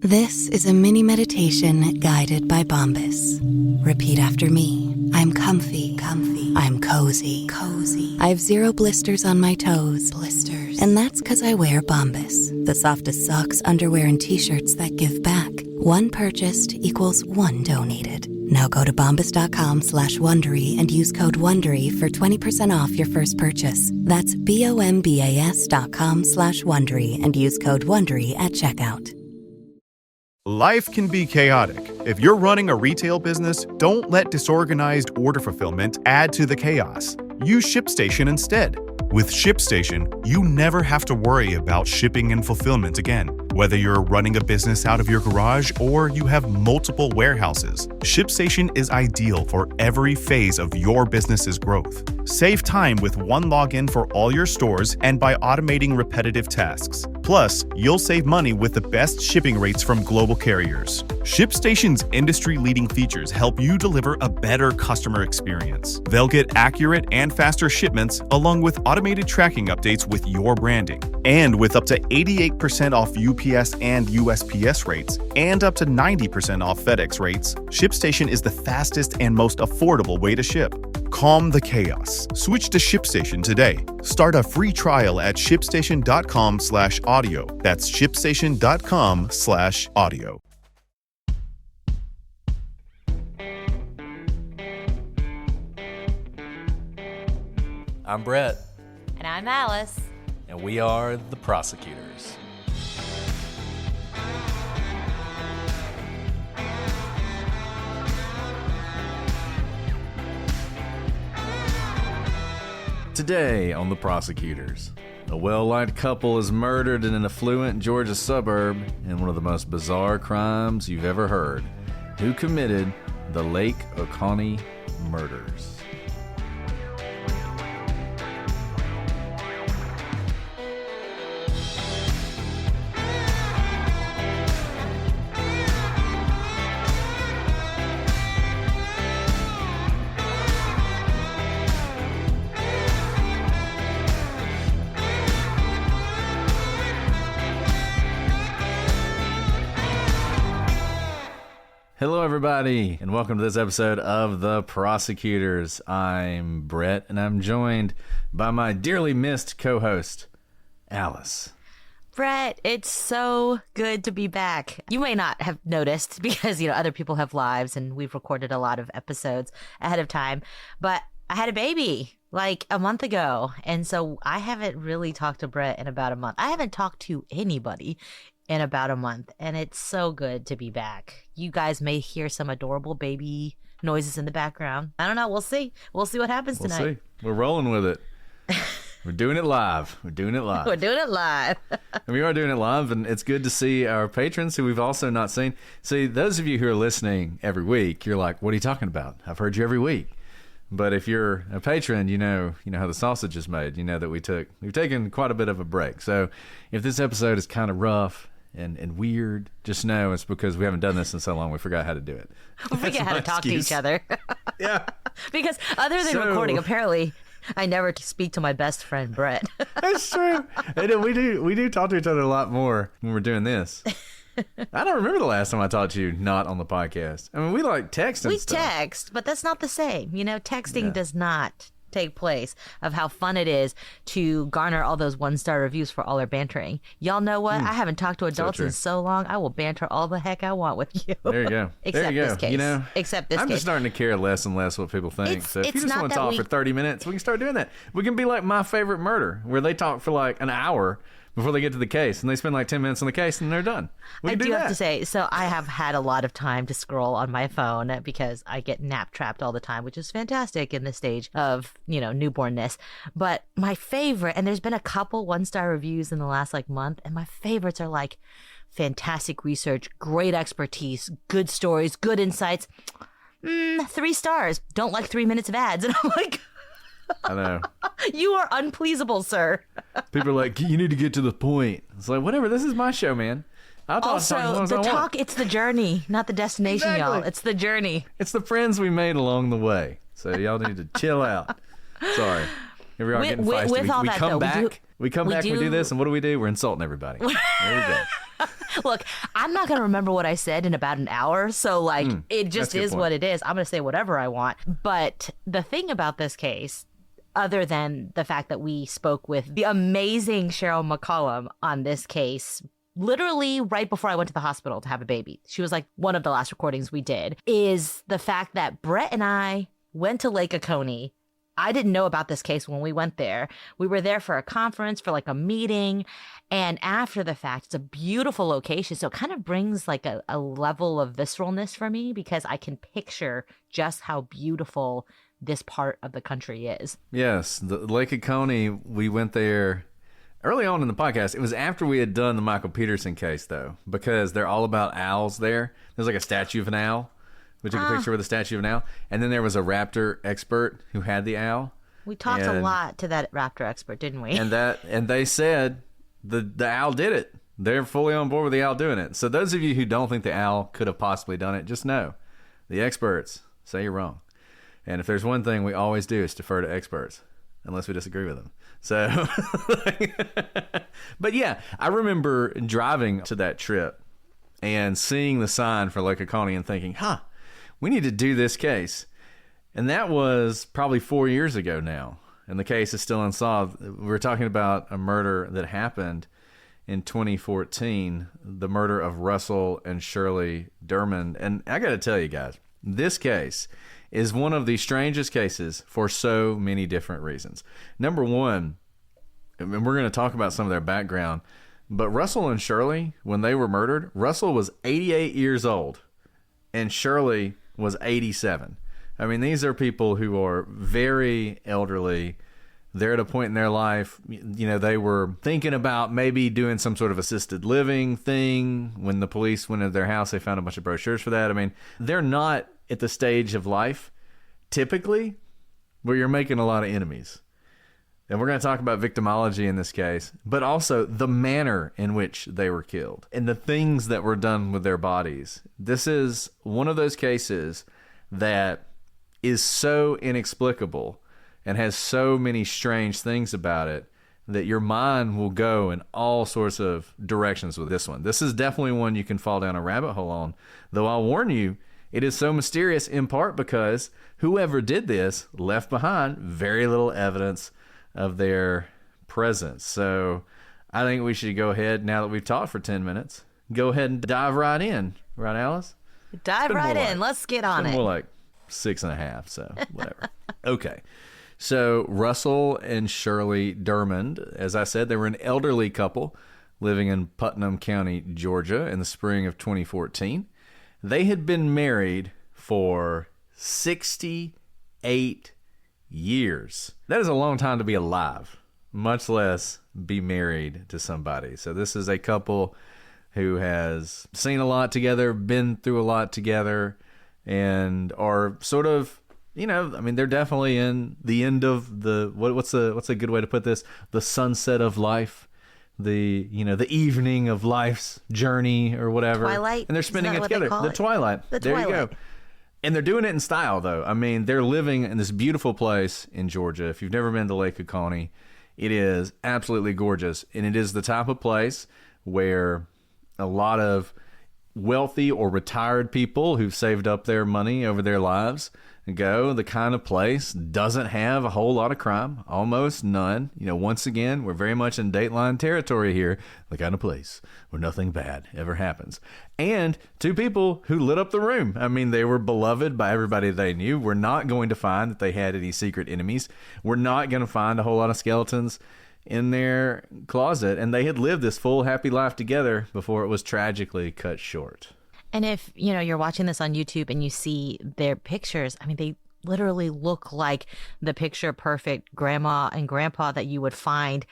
This is a mini meditation guided by Bombas. Repeat after me. I'm comfy. I'm cozy. I have 0 blisters on my toes. And that's because I wear Bombas, the softest socks, underwear, and t-shirts that give back. One purchased equals one donated. Now go to bombas.com/Wondery and use code WONDERY for 20% off your first purchase. That's BOMBAS.com/Wondery and use code WONDERY at checkout. Life can be chaotic. If you're running a retail business, don't let disorganized order fulfillment add to the chaos. Use ShipStation instead. With ShipStation, you never have to worry about shipping and fulfillment again. Whether you're running a business out of your garage or you have multiple warehouses, ShipStation is ideal for every phase of your business's growth. Save time with one login for all your stores and by automating repetitive tasks. Plus, you'll save money with the best shipping rates from global carriers. ShipStation's industry-leading features help you deliver a better customer experience. They'll get accurate and faster shipments along with automated tracking updates with your branding. And with up to 88% off UPS and USPS rates and up to 90% off FedEx rates, ShipStation is the fastest and most affordable way to ship. Calm the chaos. Switch to ShipStation today. Start a free trial at shipstation.com/audio. That's shipstation.com/audio. I'm Brett. And I'm Alice. And we are the Prosecutors. Today on the Prosecutors, a well-liked couple is murdered in an affluent Georgia suburb in one of the most bizarre crimes you've ever heard. Who committed the Lake Oconee murders? Hello, everybody, and welcome to this episode of The Prosecutors. I'm Brett, and I'm joined by my dearly missed co-host, Alice. Brett, it's so good to be back. You may not have noticed because, other people have lives and we've recorded a lot of episodes ahead of time, but I had a baby like a month ago, and so I haven't really talked to Brett in about a month. I haven't talked to anybody in about a month, and it's so good to be back. You guys may hear some adorable baby noises in the background. I don't know. We'll see. We'll see what happens tonight. We'll see. We're rolling with it. We're doing it live. We're doing it live. And we are doing it live, and it's good to see our patrons who we've also not seen. See, those of you who are listening every week, you're like, what are you talking about? I've heard you every week. But if you're a patron, you know how the sausage is made. You know that we've taken quite a bit of a break. So if this episode is kind of rough and weird, just know it's because we haven't done this in so long we forgot how to do it. We forget how to talk to each other. Yeah. Because other than recording, apparently I never speak to my best friend Brett. That's true. And we do talk to each other a lot more when we're doing this. I don't remember the last time I talked to you not on the podcast. I mean, we text and stuff. We text, but that's not the same. Texting does not take place of how fun it is to garner all those 1-star reviews for all our bantering. Y'all know what? I haven't talked to adults in so long. I will banter all the heck I want with you. There you go. Except this case. I'm just starting to care less and less what people think. So if you just want to talk for 30 minutes, we can start doing that. We can be like My Favorite Murder, where they talk for like an hour before they get to the case, and they spend like 10 minutes on the case, and they're done. I do have to say, so I have had a lot of time to scroll on my phone because I get nap trapped all the time, which is fantastic in this stage of, newbornness. But my favorite, and there's been a couple 1-star reviews in the last month, and my favorites are like fantastic research, great expertise, good stories, good insights. 3 stars. Don't like 3 minutes of ads. And I'm like, I know. You are unpleasable, sir. People are like, you need to get to the point. It's like, whatever. This is my show, man. I'll talk as long as I want. It's the journey, not the destination, exactly. Y'all. It's the journey. It's the friends we made along the way. So y'all need to chill out. Sorry. Here we are getting feisty. With all we that, come though, back. We do this, and what do? We're insulting everybody. There we go. Look, I'm not going to remember what I said in about an hour, so like it just is what it is. I'm going to say whatever I want. But the thing about this case, other than the fact that we spoke with the amazing Cheryl McCollum on this case, literally right before I went to the hospital to have a baby, she was like one of the last recordings we did, is the fact that Brett and I went to Lake Oconee. I didn't know about this case when we went there. We were there for a conference, for like a meeting. And after the fact, it's a beautiful location. So it kind of brings like a level of visceralness for me because I can picture just how beautiful this part of the country is. Yes, the Lake Oconee, we went there early on in the podcast. It was after we had done the Michael Peterson case, though, because they're all about owls there. There's like a statue of an owl. We took a picture with a statue of an owl. And then there was a raptor expert who had the owl. We talked a lot to that raptor expert, didn't we? And they said the owl did it. They're fully on board with the owl doing it. So those of you who don't think the owl could have possibly done it, just know the experts say you're wrong. And if there's one thing we always do is defer to experts, unless we disagree with them. So, but yeah, I remember driving to that trip and seeing the sign for Lake Oconee and thinking, we need to do this case. And that was probably 4 years ago now. And the case is still unsolved. We're talking about a murder that happened in 2014, the murder of Russell and Shirley Dermond. And I got to tell you guys, this case is one of the strangest cases for so many different reasons. Number one, and we're going to talk about some of their background, but Russell and Shirley, when they were murdered, Russell was 88 years old and Shirley was 87. I mean, these are people who are very elderly. They're at a point in their life, they were thinking about maybe doing some sort of assisted living thing. When the police went into their house, they found a bunch of brochures for that. I mean, they're not at the stage of life, typically, where you're making a lot of enemies. And we're going to talk about victimology in this case, but also the manner in which they were killed and the things that were done with their bodies. This is one of those cases that is so inexplicable and has so many strange things about it that your mind will go in all sorts of directions with this one. This is definitely one you can fall down a rabbit hole on, though I'll warn you, it is so mysterious in part because whoever did this left behind very little evidence of their presence. So I think we should go ahead, now that we've talked for 10 minutes, go ahead and dive right in. Right, Alice? Dive right in. Let's get on it. More like 6.5, so whatever. Okay. So Russell and Shirley Dermond, as I said, they were an elderly couple living in Putnam County, Georgia in the spring of 2014. They had been married for 68 years. That is a long time to be alive, much less be married to somebody. So this is a couple who has seen a lot together, been through a lot together, and are sort of, they're definitely in the end of the, what's a good way to put this? The sunset of life, the evening of life's journey or whatever. Twilight. And they're spending it together. The twilight. There you go. And they're doing it in style, though. I mean, they're living in this beautiful place in Georgia. If you've never been to Lake Oconee, it is absolutely gorgeous. And it is the type of place where a lot of wealthy or retired people who've saved up their money over their lives go. The kind of place doesn't have a whole lot of crime, almost none. Once again, we're very much in Dateline territory here, the kind of place where nothing bad ever happens. And two people who lit up the room. I mean, they were beloved by everybody they knew. We're not going to find that they had any secret enemies. We're not going to find a whole lot of skeletons in their closet. And they had lived this full, happy life together before it was tragically cut short. And if, you're watching this on YouTube and you see their pictures, I mean, they literally look like the picture perfect grandma and grandpa that you would find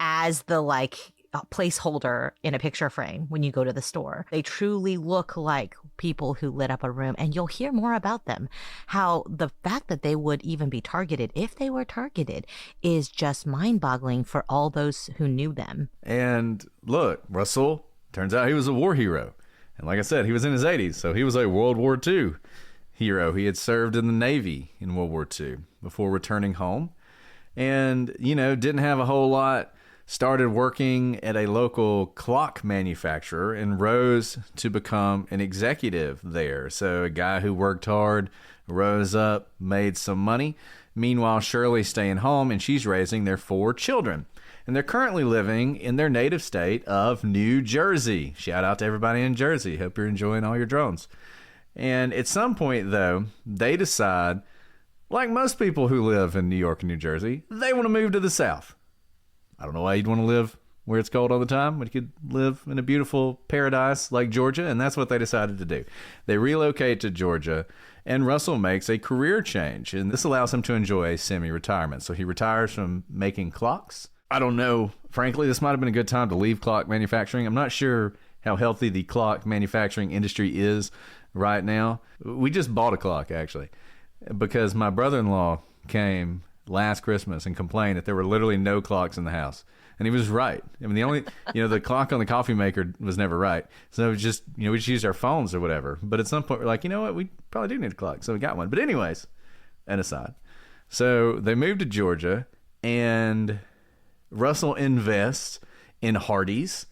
as the placeholder in a picture frame when you go to the store. They truly look like people who lit up a room, and you'll hear more about them. How the fact that they would even be targeted, if they were targeted, is just mind-boggling for all those who knew them. And look, Russell, turns out he was a war hero. And like I said, he was in his 80s, so he was a World War II hero. He had served in the Navy in World War II before returning home. and, didn't have a whole lot. Started working at a local clock manufacturer and rose to become an executive there. So a guy who worked hard, rose up, made some money. Meanwhile, Shirley's staying home and she's raising their 4 children. And they're currently living in their native state of New Jersey. Shout out to everybody in Jersey. Hope you're enjoying all your drones. And at some point, though, they decide, like most people who live in New York and New Jersey, they want to move to the South. I don't know why you'd want to live where it's cold all the time, but you could live in a beautiful paradise like Georgia, and that's what they decided to do. They relocate to Georgia, and Russell makes a career change, and this allows him to enjoy a semi-retirement. So he retires from making clocks. I don't know. Frankly, this might have been a good time to leave clock manufacturing. I'm not sure how healthy the clock manufacturing industry is right now. We just bought a clock, actually, because my brother-in-law came last Christmas and complained that there were literally no clocks in the house. And he was right. I mean, the only, the clock on the coffee maker was never right. So it was just, we just used our phones or whatever. But at some point, we're like, you know what? We probably do need a clock. So we got one. But anyways, an aside. So they moved to Georgia, and Russell invests in Hardee's,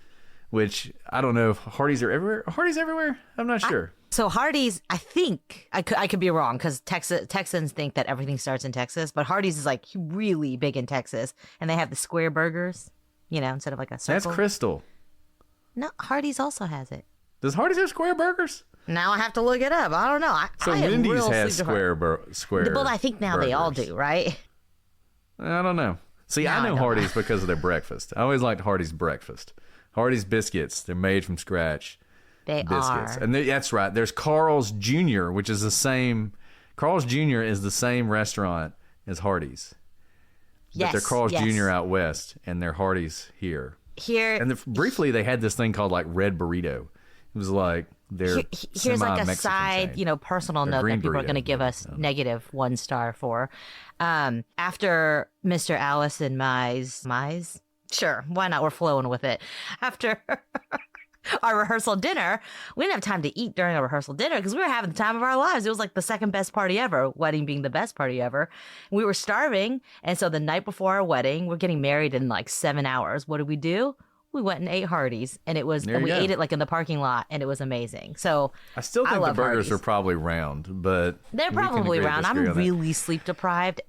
which I don't know if Hardee's are everywhere. Are Hardee's everywhere? I'm not sure. So Hardee's, I think, I could be wrong, because Texans think that everything starts in Texas, but Hardee's is like really big in Texas, and they have the square burgers, instead of like a circle. That's Crystal. No, Hardee's also has it. Does Hardee's have square burgers? Now I have to look it up. I don't know. So Wendy's has square. Well, I think now burgers. They all do, right? I don't know. See, I know Hardee's because of their breakfast. I always liked Hardee's breakfast. Hardee's biscuits, they're made from scratch. They biscuits. are. And that's right. There's Carl's Jr., which is the same. Carl's Jr. is the same restaurant as Hardee's. Yes. But they're Carl's Jr. out west, and they're Hardee's here. And briefly, they had this thing called like Red Burrito. It was like their here's like a side, chain. Personal note that people are going to give us negative 1 star for. After Mr. Allison Mize, sure, why not? We're flowing with it. After our rehearsal dinner, we didn't have time to eat during our rehearsal dinner because we were having the time of our lives. It was like the second best party ever, wedding being the best party ever. We were starving, and so the night before our wedding, we're getting married in like 7 hours. What did we do? We went and ate Hardee's, and we ate it like in the parking lot, and it was amazing. So I still think the burgers Hardee's. Are probably round, but they're probably round. I'm really sleep deprived.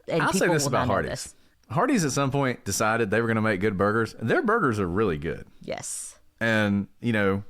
And I'll say this about Hardee's. Hardee's at some point decided they were going to make good burgers. Their burgers are really good. Yes. And, to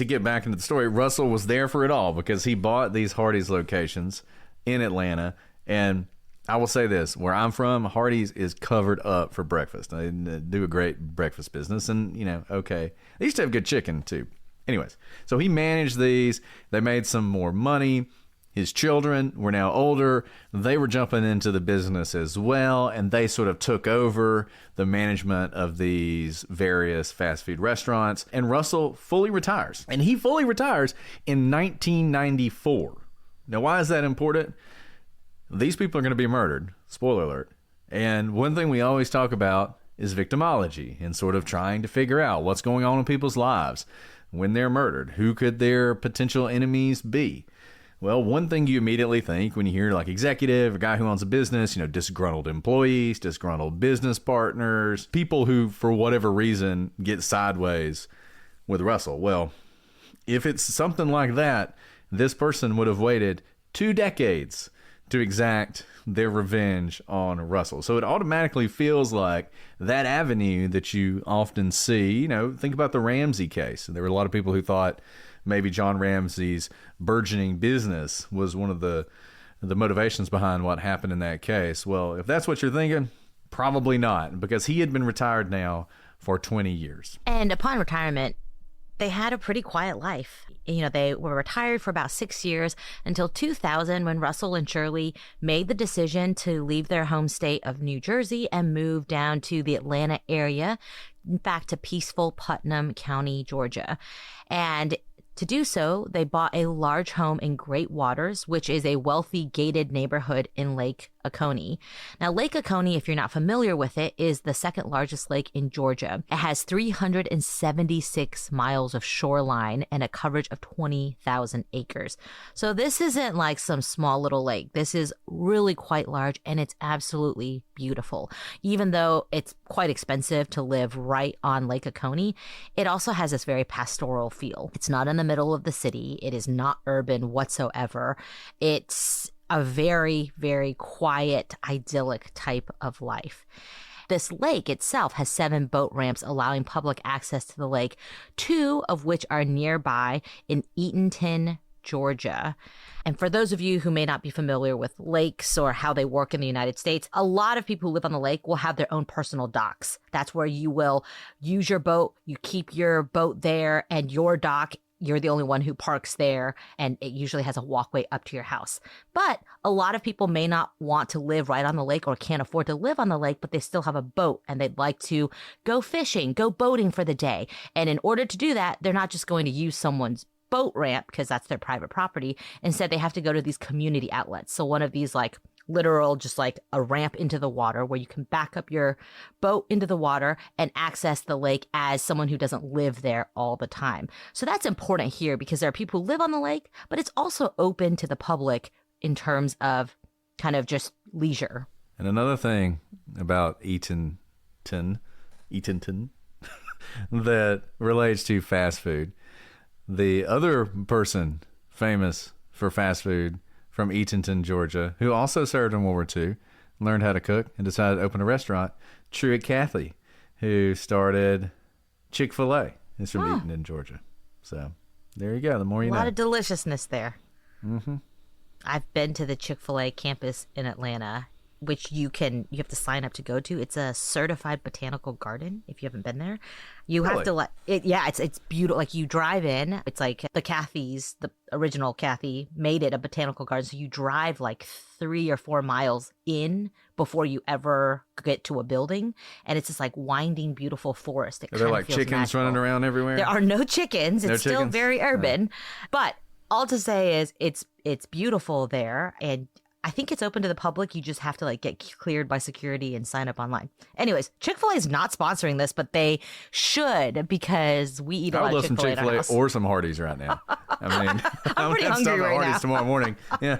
get back into the story, Russell was there for it all because he bought these Hardee's locations in Atlanta. And I will say this, where I'm from, Hardee's is covered up for breakfast. They do a great breakfast business. And, okay. They used to have good chicken, too. Anyways, so he managed these. They made some more money. His children were now older. They were jumping into the business as well, and they sort of took over the management of these various fast food restaurants. And Russell fully retires. And he fully retires in 1994. Now, why is that important? These people are going to be murdered. Spoiler alert. And one thing we always talk about is victimology and sort of trying to figure out what's going on in people's lives when they're murdered. Who could their potential enemies be? Well, one thing you immediately think when you hear like executive, a guy who owns a business, disgruntled employees, disgruntled business partners, people who, for whatever reason, get sideways with Russell. Well, if it's something like that, this person would have waited 2 decades to exact their revenge on Russell. So it automatically feels like that avenue that you often see, think about the Ramsey case. There were a lot of people who thought maybe John Ramsey's burgeoning business was one of the motivations behind what happened in that case. Well, if that's what you're thinking, probably not, because he had been retired now for 20 years. And upon retirement, they had a pretty quiet life. They were retired for about 6 years until 2000, when Russell and Shirley made the decision to leave their home state of New Jersey and move down to the Atlanta area, back to peaceful Putnam County, Georgia. And to do so, they bought a large home in Great Waters, which is a wealthy gated neighborhood in Lake Oconee. Now, Lake Oconee, if you're not familiar with it, is the second largest lake in Georgia. It has 376 miles of shoreline and a coverage of 20,000 acres. So this isn't like some small little lake. This is really quite large, and it's absolutely beautiful. Even though it's quite expensive to live right on Lake Oconee, it also has this very pastoral feel. It's not in the middle of the city. It is not urban whatsoever. It's a very, very quiet, idyllic type of life. This lake itself has 7 boat ramps allowing public access to the lake, 2 of which are nearby in Eatonton, Georgia. And for those of you who may not be familiar with lakes or how they work in the United States, a lot of people who live on the lake will have their own personal docks. That's where you will use your boat, you keep your boat there, and your dock, you're the only one who parks there, and it usually has a walkway up to your house. But a lot of people may not want to live right on the lake or can't afford to live on the lake, but they still have a boat and they'd like to go fishing, go boating for the day. And in order to do that, they're not just going to use someone's boat ramp because that's their private property. Instead, they have to go to these community outlets. So one of these like literal, just like a ramp into the water where you can back up your boat into the water and access the lake as someone who doesn't live there all the time. So that's important here because there are people who live on the lake, but it's also open to the public in terms of kind of just leisure. And another thing about Eatonton that relates to fast food. The other person famous for fast food from Eatonton, Georgia, who also served in World War II, learned how to cook, and decided to open a restaurant, Truett Cathy, who started Chick-fil-A. It's from Eatonton, Georgia. So there you go. The more you know. A lot of deliciousness there. Mm-hmm. I've been to the Chick-fil-A campus in Atlanta, which you have to sign up to go to. It's a certified botanical garden. If you haven't been there, you have to it's beautiful. Like you drive in, it's like the Cathy's, the original Cathy made it a botanical garden. So you drive like 3 or 4 miles in before you ever get to a building. And it's this like winding, beautiful forest. Are there like chickens magical. running around everywhere? There are no chickens. It's still very urban, but all to say is it's beautiful there. And I think it's open to the public. You just have to like get cleared by security and sign up online. Anyways, Chick-fil-A is not sponsoring this, but they should because we eat a lot of Chick-fil-A in our house. Or some Hardee's right now. I mean, I'm pretty hungry right Hardee's now. tomorrow morning. Yeah.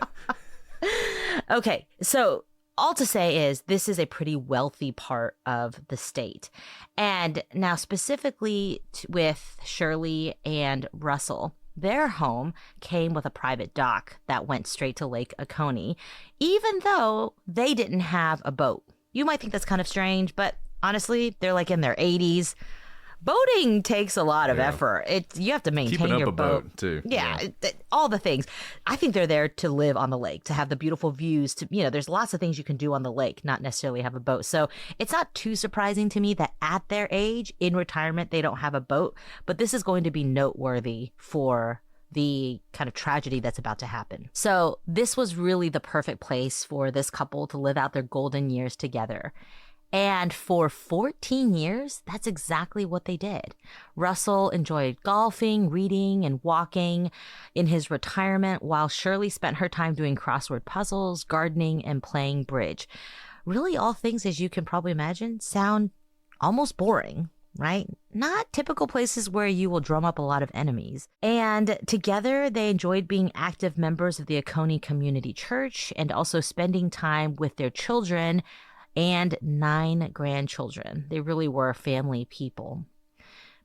Okay, so all to say is this is a pretty wealthy part of the state. And now specifically with Shirley and Russell, their home came with a private dock that went straight to Lake Oconee, even though they didn't have a boat. You might think that's kind of strange, but honestly, they're like in their 80s. Boating takes a lot of effort. You have to maintain Keeping up your a boat too. Yeah, all the things. I think they're there to live on the lake, to have the beautiful views. There's lots of things you can do on the lake, not necessarily have a boat. So it's not too surprising to me that at their age, in retirement, they don't have a boat. But this is going to be noteworthy for the kind of tragedy that's about to happen. So this was really the perfect place for this couple to live out their golden years together. And for 14 years, that's exactly what they did. Russell enjoyed golfing, reading, and walking in his retirement, while Shirley spent her time doing crossword puzzles, gardening, and playing bridge. Really, all things, as you can probably imagine, sound almost boring, right? Not typical places where you will drum up a lot of enemies. And together, they enjoyed being active members of the Oconee Community Church and also spending time with their children and 9 grandchildren. They really were family people.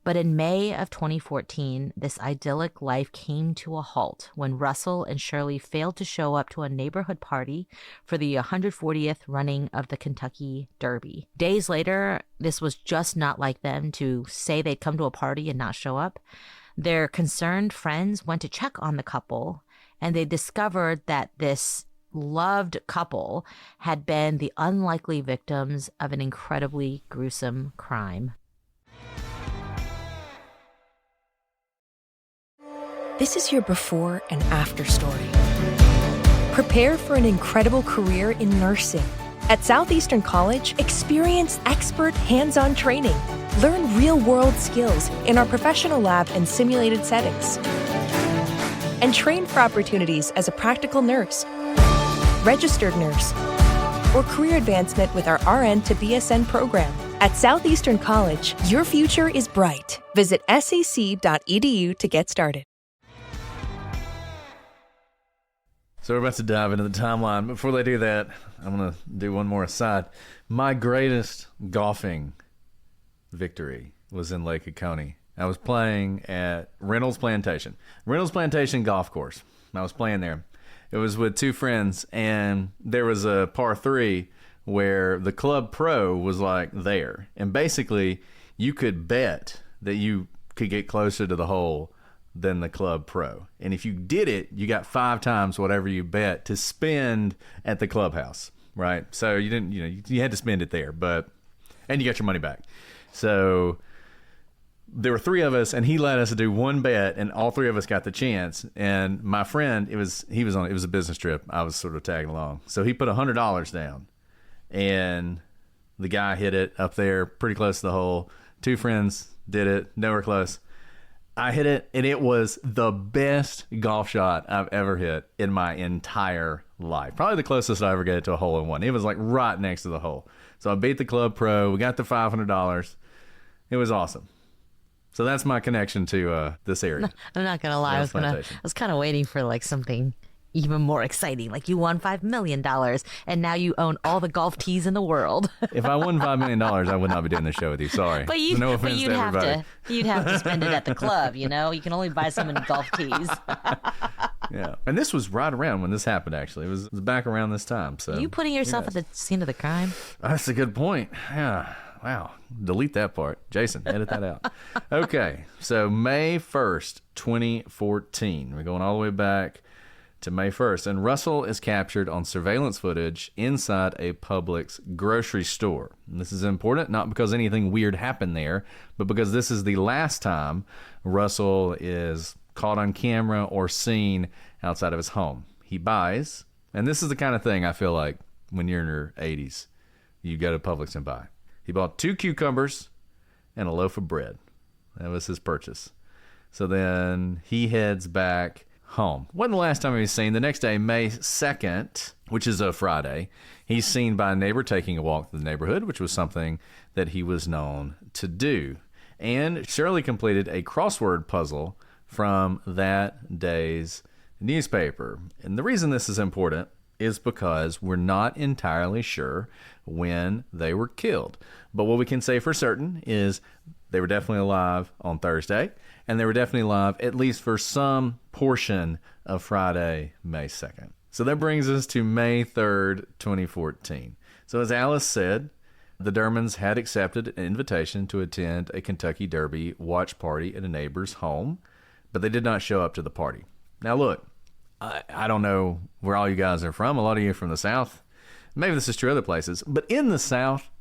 But in May of 2014, this idyllic life came to a halt when Russell and Shirley failed to show up to a neighborhood party for the 140th running of the Kentucky Derby. Days later, this was just not like them to say they'd come to a party and not show up. Their concerned friends went to check on the couple, and they discovered that this loved couple had been the unlikely victims of an incredibly gruesome crime. This is your before and after story. Prepare for an incredible career in nursing. At Southeastern College, experience expert hands-on training. Learn real-world skills in our professional lab and simulated settings. And train for opportunities as a practical nurse, registered nurse, or career advancement with our RN to BSN program. At Southeastern College, your future is bright. Visit sec.edu to get started. So we're about to dive into the timeline. Before they do that, I'm going to do one more aside. My greatest golfing victory was in Lake Oconee. I was playing at Reynolds Plantation Golf Course. I was playing there. It was with two friends, and there was a par 3 where the club pro was like there. And basically, you could bet that you could get closer to the hole than the club pro. And if you did it, you got 5 times whatever you bet to spend at the clubhouse, right? So you didn't, you had to spend it there, and you got your money back. So there were 3 of us, and he let us do one bet, and all 3 of us got the chance. And my friend, it was a business trip. I was sort of tagging along. So he put $100 down, and the guy hit it up there pretty close to the hole. 2 friends did it, nowhere close. I hit it, and it was the best golf shot I've ever hit in my entire life. Probably the closest I ever get to a hole-in-one. It was like right next to the hole. So I beat the club pro. We got the $500. It was awesome. So that's my connection to this area. I'm not gonna lie, I was kind of waiting for like something even more exciting, like you won $5 million and now you own all the golf tees in the world. If I won $5 million, I would not be doing the show with you. Sorry. But you'd have to spend it at the club. You can only buy so many golf tees. Yeah, and this was right around when this happened. Actually, it was back around this time. So are you putting yourself at the scene of the crime? That's a good point. Yeah. Wow. Delete that part. Jason, edit that out. Okay. So May 1st, 2014. We're going all the way back to May 1st. And Russell is captured on surveillance footage inside a Publix grocery store. And this is important, not because anything weird happened there, but because this is the last time Russell is caught on camera or seen outside of his home. He buys, and this is the kind of thing I feel like when you're in your 80s, you go to Publix and buy. He bought 2 cucumbers and a loaf of bread. That was his purchase. So then he heads back home. Wasn't the last time he was seen. The next day, May 2nd, which is a Friday, he's seen by a neighbor taking a walk through the neighborhood, which was something that he was known to do. And Shirley completed a crossword puzzle from that day's newspaper. And the reason this is important is because we're not entirely sure when they were killed. But what we can say for certain is they were definitely alive on Thursday, and they were definitely alive at least for some portion of Friday, May 2nd. So that brings us to May 3rd, 2014. So as Alice said, the Dermonds had accepted an invitation to attend a Kentucky Derby watch party at a neighbor's home, but they did not show up to the party. Now look, I don't know where all you guys are from. A lot of you are from the South. Maybe this is true other places. But in the South,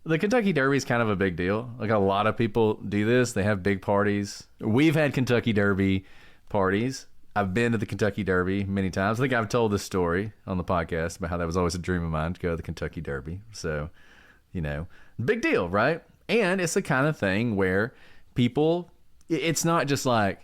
the Kentucky Derby is kind of a big deal. Like a lot of people do this. They have big parties. We've had Kentucky Derby parties. I've been to the Kentucky Derby many times. I think I've told this story on the podcast about how that was always a dream of mine to go to the Kentucky Derby. So, big deal, right? And it's the kind of thing where people, it's not just like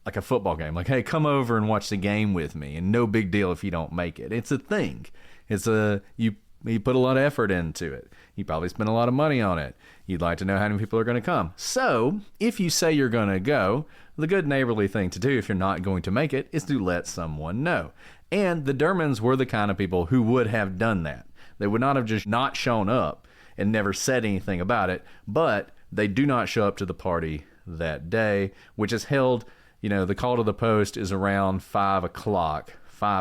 a football game. Like, hey, come over and watch the game with me, and no big deal if you don't make it. It's a thing. You put a lot of effort into it. You probably spend a lot of money on it. You'd like to know how many people are going to come. So if you say you're going to go, the good neighborly thing to do if you're not going to make it is to let someone know. And the Dermonds were the kind of people who would have done that. They would not have just not shown up and never said anything about it, but they do not show up to the party that day, which is held, the call to the post is around 5 o'clock.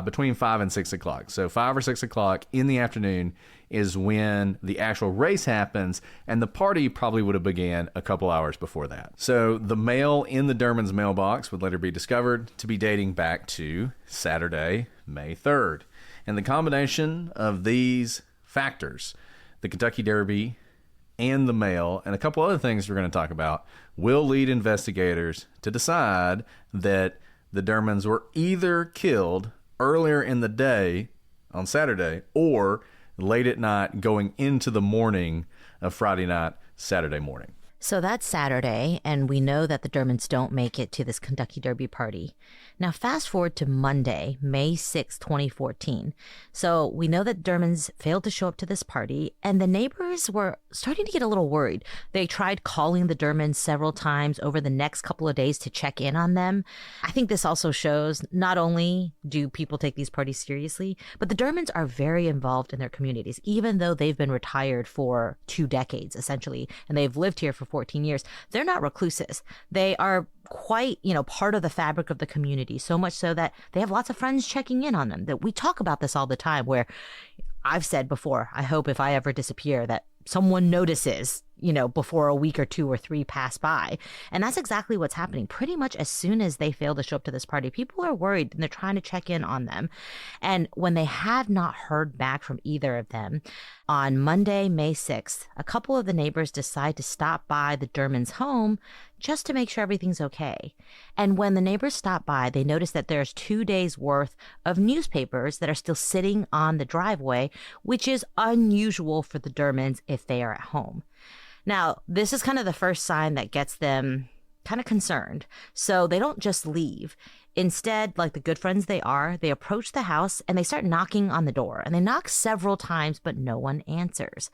Between 5 and 6 o'clock. So 5 or 6 o'clock in the afternoon is when the actual race happens, and the party probably would have began a couple hours before that. So the mail in the Dermonds' mailbox would later be discovered to be dating back to Saturday, May 3rd. And the combination of these factors, the Kentucky Derby and the mail, and a couple other things we're going to talk about, will lead investigators to decide that the Dermonds were either killed earlier in the day on Saturday or late at night going into the morning of Friday night, Saturday morning. So that's Saturday, and we know that the Dermonds don't make it to this Kentucky Derby party. Now, fast forward to Monday, May 6, 2014. So we know that Dermonds failed to show up to this party, and the neighbors were starting to get a little worried. They tried calling the Dermonds several times over the next couple of days to check in on them. I think this also shows not only do people take these parties seriously, but the Dermonds are very involved in their communities, even though they've been retired for 2 decades, essentially, and they've lived here for 14 years. They're not recluses. They are quite, part of the fabric of the community, so much so that they have lots of friends checking in on them. That we talk about this all the time, where I've said before, I hope if I ever disappear that someone notices, before a week or 2 or 3 pass by. And that's exactly what's happening. Pretty much as soon as they fail to show up to this party, people are worried and they're trying to check in on them. And when they have not heard back from either of them, on Monday, May 6th, a couple of the neighbors decide to stop by the Dermonds' home just to make sure everything's okay. And when the neighbors stop by, they notice that there's 2 days worth of newspapers that are still sitting on the driveway, which is unusual for the Dermonds if they are at home. Now, this is kind of the first sign that gets them kind of concerned. So they don't just leave. Instead, like the good friends they are, they approach the house and they start knocking on the door. And they knock several times, but no one answers.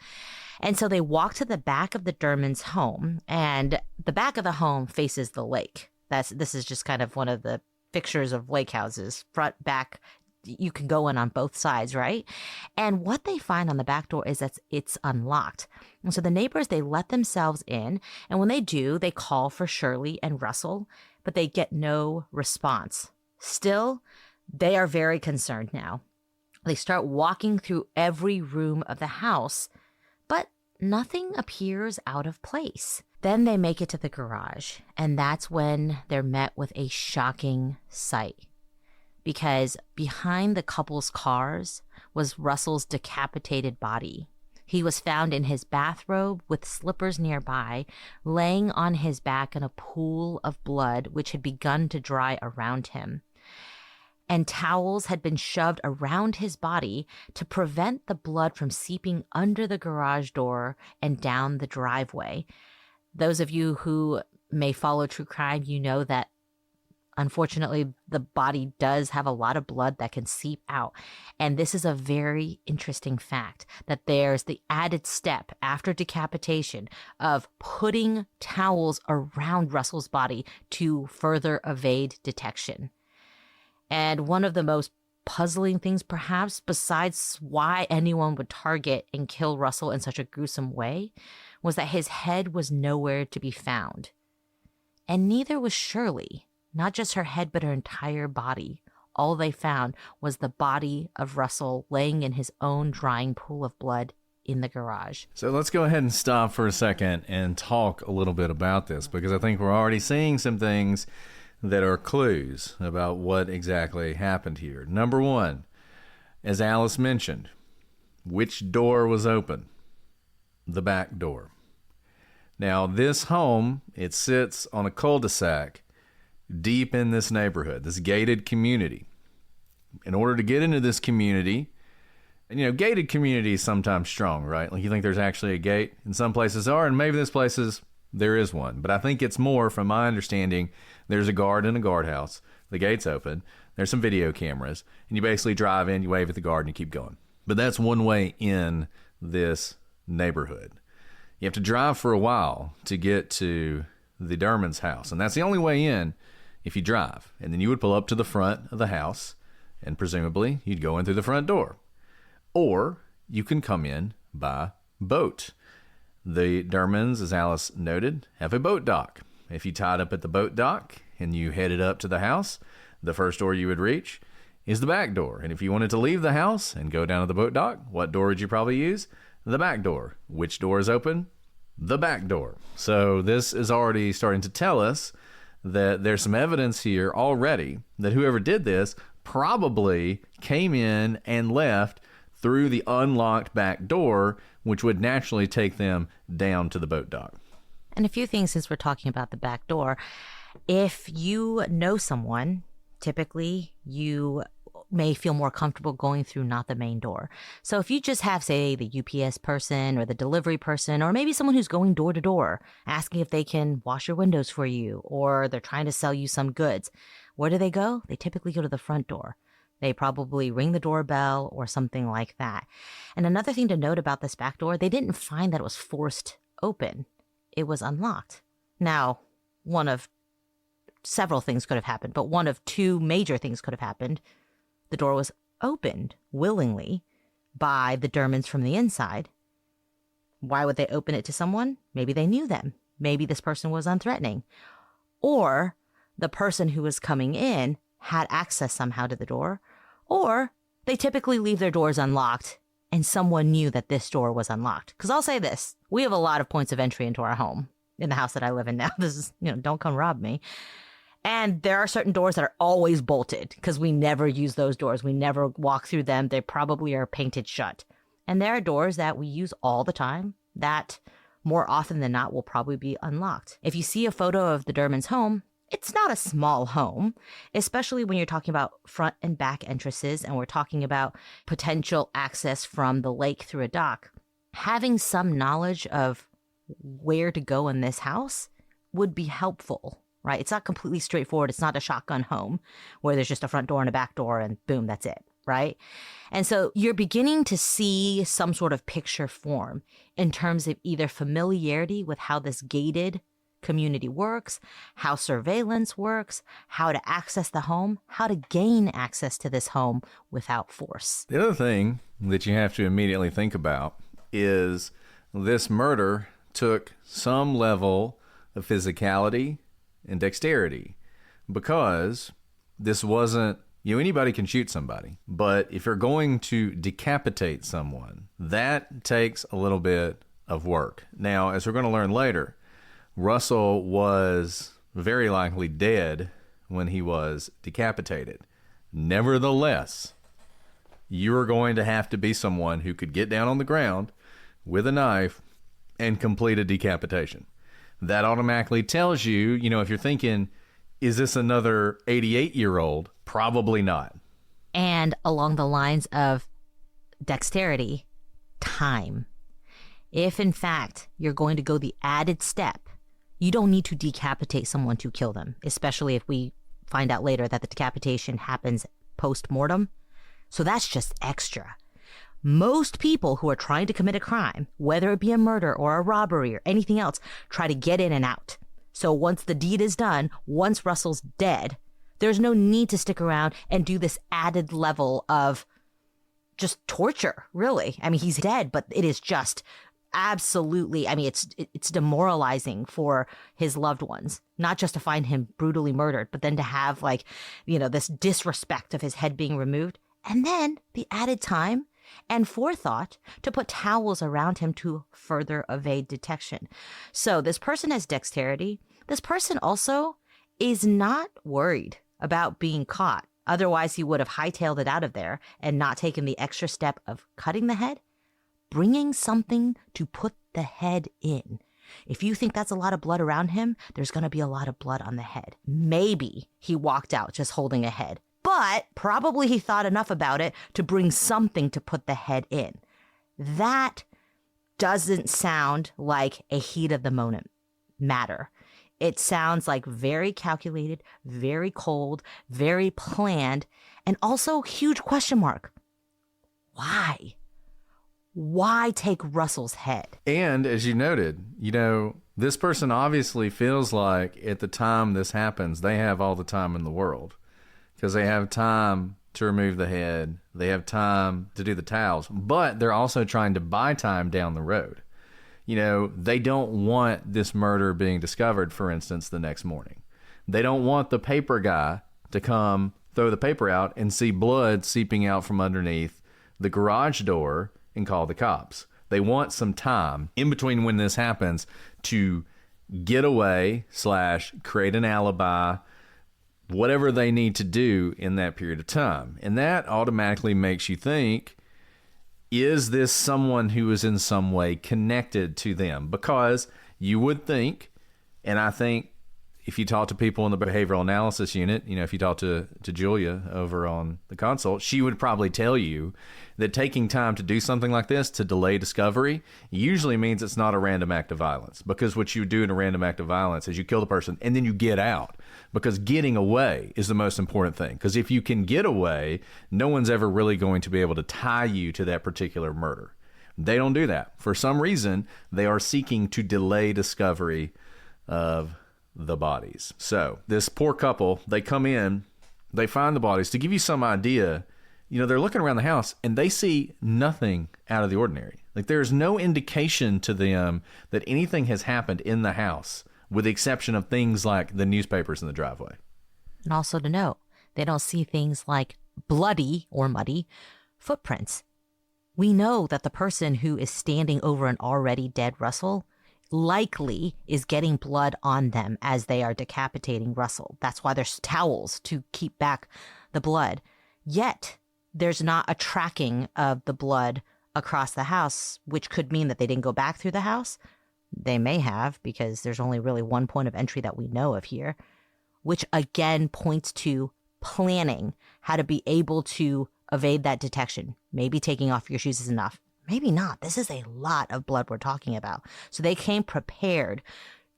And so they walk to the back of the Dermonds' home, and the back of the home faces the lake. This is just kind of one of the pictures of lake houses, front, back. You can go in on both sides, right? And what they find on the back door is that it's unlocked. And so the neighbors, they let themselves in. And when they do, they call for Shirley and Russell, but they get no response. Still, they are very concerned now. They start walking through every room of the house, but nothing appears out of place. Then they make it to the garage, and that's when they're met with a shocking sight. Because behind the couple's cars was Russell's decapitated body. He was found in his bathrobe with slippers nearby, laying on his back in a pool of blood which had begun to dry around him. And towels had been shoved around his body to prevent the blood from seeping under the garage door and down the driveway. Those of you who may follow true crime, you know that unfortunately, the body does have a lot of blood that can seep out. And this is a very interesting fact, that there's the added step after decapitation of putting towels around Russell's body to further evade detection. And one of the most puzzling things, perhaps, besides why anyone would target and kill Russell in such a gruesome way, was that his head was nowhere to be found. And neither was Shirley. Not just her head, but her entire body. All they found was the body of Russell laying in his own drying pool of blood in the garage. So let's go ahead and stop for a second and talk a little bit about this, because I think we're already seeing some things that are clues about what exactly happened here. Number one, as Alice mentioned, which door was open? The back door. Now, this home, it sits on a cul-de-sac deep in this neighborhood, this gated community. In order to get into this community, and gated community is sometimes strong, right? Like you think there's actually a gate, and some places are, and maybe this places there is one. But I think it's more, from my understanding, there's a guard in a guardhouse, the gate's open, there's some video cameras, and you basically drive in, you wave at the guard, and you keep going. But that's one way in this neighborhood. You have to drive for a while to get to the Dermonds' house, and that's the only way in if you drive. And then you would pull up to the front of the house, and presumably you'd go in through the front door. Or you can come in by boat. The Dermonds, as Alice noted, have a boat dock. If you tied up at the boat dock and you headed up to the house, the first door you would reach is the back door. And if you wanted to leave the house and go down to the boat dock, what door would you probably use? The back door. Which door is open? The back door. So this is already starting to tell us that there's some evidence here already that whoever did this probably came in and left through the unlocked back door, which would naturally take them down to the boat dock. And a few things since we're talking about the back door. If you know someone, typically you may feel more comfortable going through not the main door. So if you just have, say, the UPS person or the delivery person, or maybe someone who's going door to door, asking if they can wash your windows for you, or they're trying to sell you some goods, where do they go? They typically go to the front door. They probably ring the doorbell or something like that. And another thing to note about this back door, they didn't find that it was forced open. It was unlocked. Now, one of several things could have happened, but one of two major things could have happened. The door was opened willingly by the Dermonds from the inside. Why would they open it to someone? Maybe they knew them. Maybe this person was unthreatening. Or the person who was coming in had access somehow to the door. Or they typically leave their doors unlocked and someone knew that this door was unlocked. Because I'll say this, we have a lot of points of entry into our home in the house that I live in now. This is, don't come rob me. And there are certain doors that are always bolted because we never use those doors. We never walk through them. They probably are painted shut. And there are doors that we use all the time that more often than not will probably be unlocked. If you see a photo of the Dermonds' home, it's not a small home, especially when you're talking about front and back entrances and we're talking about potential access from the lake through a dock. Having some knowledge of where to go in this house would be helpful. Right? It's not completely straightforward. It's not a shotgun home where there's just a front door and a back door and boom, that's it. Right? And so you're beginning to see some sort of picture form in terms of either familiarity with how this gated community works, how surveillance works, how to access the home, how to gain access to this home without force. The other thing that you have to immediately think about is this murder took some level of physicality and dexterity, because this wasn't, anybody can shoot somebody, but if you're going to decapitate someone, that takes a little bit of work. Now, as we're going to learn later, Russell was very likely dead when he was decapitated. Nevertheless, you are going to have to be someone who could get down on the ground with a knife and complete a decapitation. That automatically tells you, if you're thinking, is this another 88-year-old? Probably not. And along the lines of dexterity, time. If, in fact, you're going to go the added step, you don't need to decapitate someone to kill them, especially if we find out later that the decapitation happens post-mortem. So that's just extra. Most people who are trying to commit a crime, whether it be a murder or a robbery or anything else, try to get in and out. So once the deed is done, once Russell's dead, there's no need to stick around and do this added level of just torture, really. I mean, he's dead, but it is just absolutely, it's demoralizing for his loved ones, not just to find him brutally murdered, but then to have this disrespect of his head being removed. And then the added time and forethought to put towels around him to further evade detection. So this person has dexterity. This person also is not worried about being caught. Otherwise, he would have hightailed it out of there and not taken the extra step of cutting the head, bringing something to put the head in. If you think that's a lot of blood around him, there's going to be a lot of blood on the head. Maybe he walked out just holding a head. But probably he thought enough about it to bring something to put the head in. That doesn't sound like a heat of the moment matter. It sounds like very calculated, very cold, very planned, and also huge question mark. Why? Why take Russell's head? And as you noted, this person obviously feels like at the time this happens, they have all the time in the world. Because they have time to remove the head. They have time to do the towels. But they're also trying to buy time down the road. They don't want this murder being discovered, for instance, the next morning. They don't want the paper guy to come throw the paper out and see blood seeping out from underneath the garage door and call the cops. They want some time in between when this happens to get away / create an alibi, whatever they need to do in that period of time. And that automatically makes you think, is this someone who is in some way connected to them? Because you would think, and I think if you talk to people in the behavioral analysis unit, if you talk to Julia over on the consult, she would probably tell you that taking time to do something like this to delay discovery usually means it's not a random act of violence, because what you do in a random act of violence is you kill the person and then you get out, because getting away is the most important thing. Because if you can get away, no one's ever really going to be able to tie you to that particular murder. They don't do that. For some reason, they are seeking to delay discovery of the bodies. So this poor couple, they come in, they find the bodies. To give you some idea, they're looking around the house and they see nothing out of the ordinary. Like, there's no indication to them that anything has happened in the house, with the exception of things like the newspapers in the driveway. And also to note, they don't see things like bloody or muddy footprints. We know that the person who is standing over an already dead Russell likely is getting blood on them as they are decapitating Russell. That's why there's towels to keep back the blood. Yet, there's not a tracking of the blood across the house, which could mean that they didn't go back through the house. They may have, because there's only really one point of entry that we know of here, which again points to planning how to be able to evade that detection. Maybe taking off your shoes is enough. Maybe not. This is a lot of blood we're talking about. So they came prepared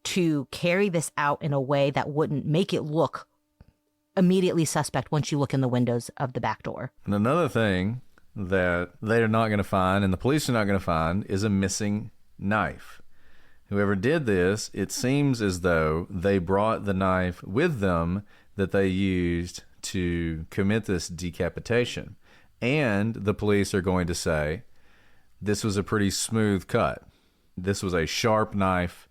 to carry this out in a way that wouldn't make it look immediately suspect once you look in the windows of the back door. And another thing that they're not going to find, and the police are not going to find, is a missing knife. Whoever did this, it seems as though they brought the knife with them that they used to commit this decapitation. And the police are going to say this was a pretty smooth cut. This was a sharp knife.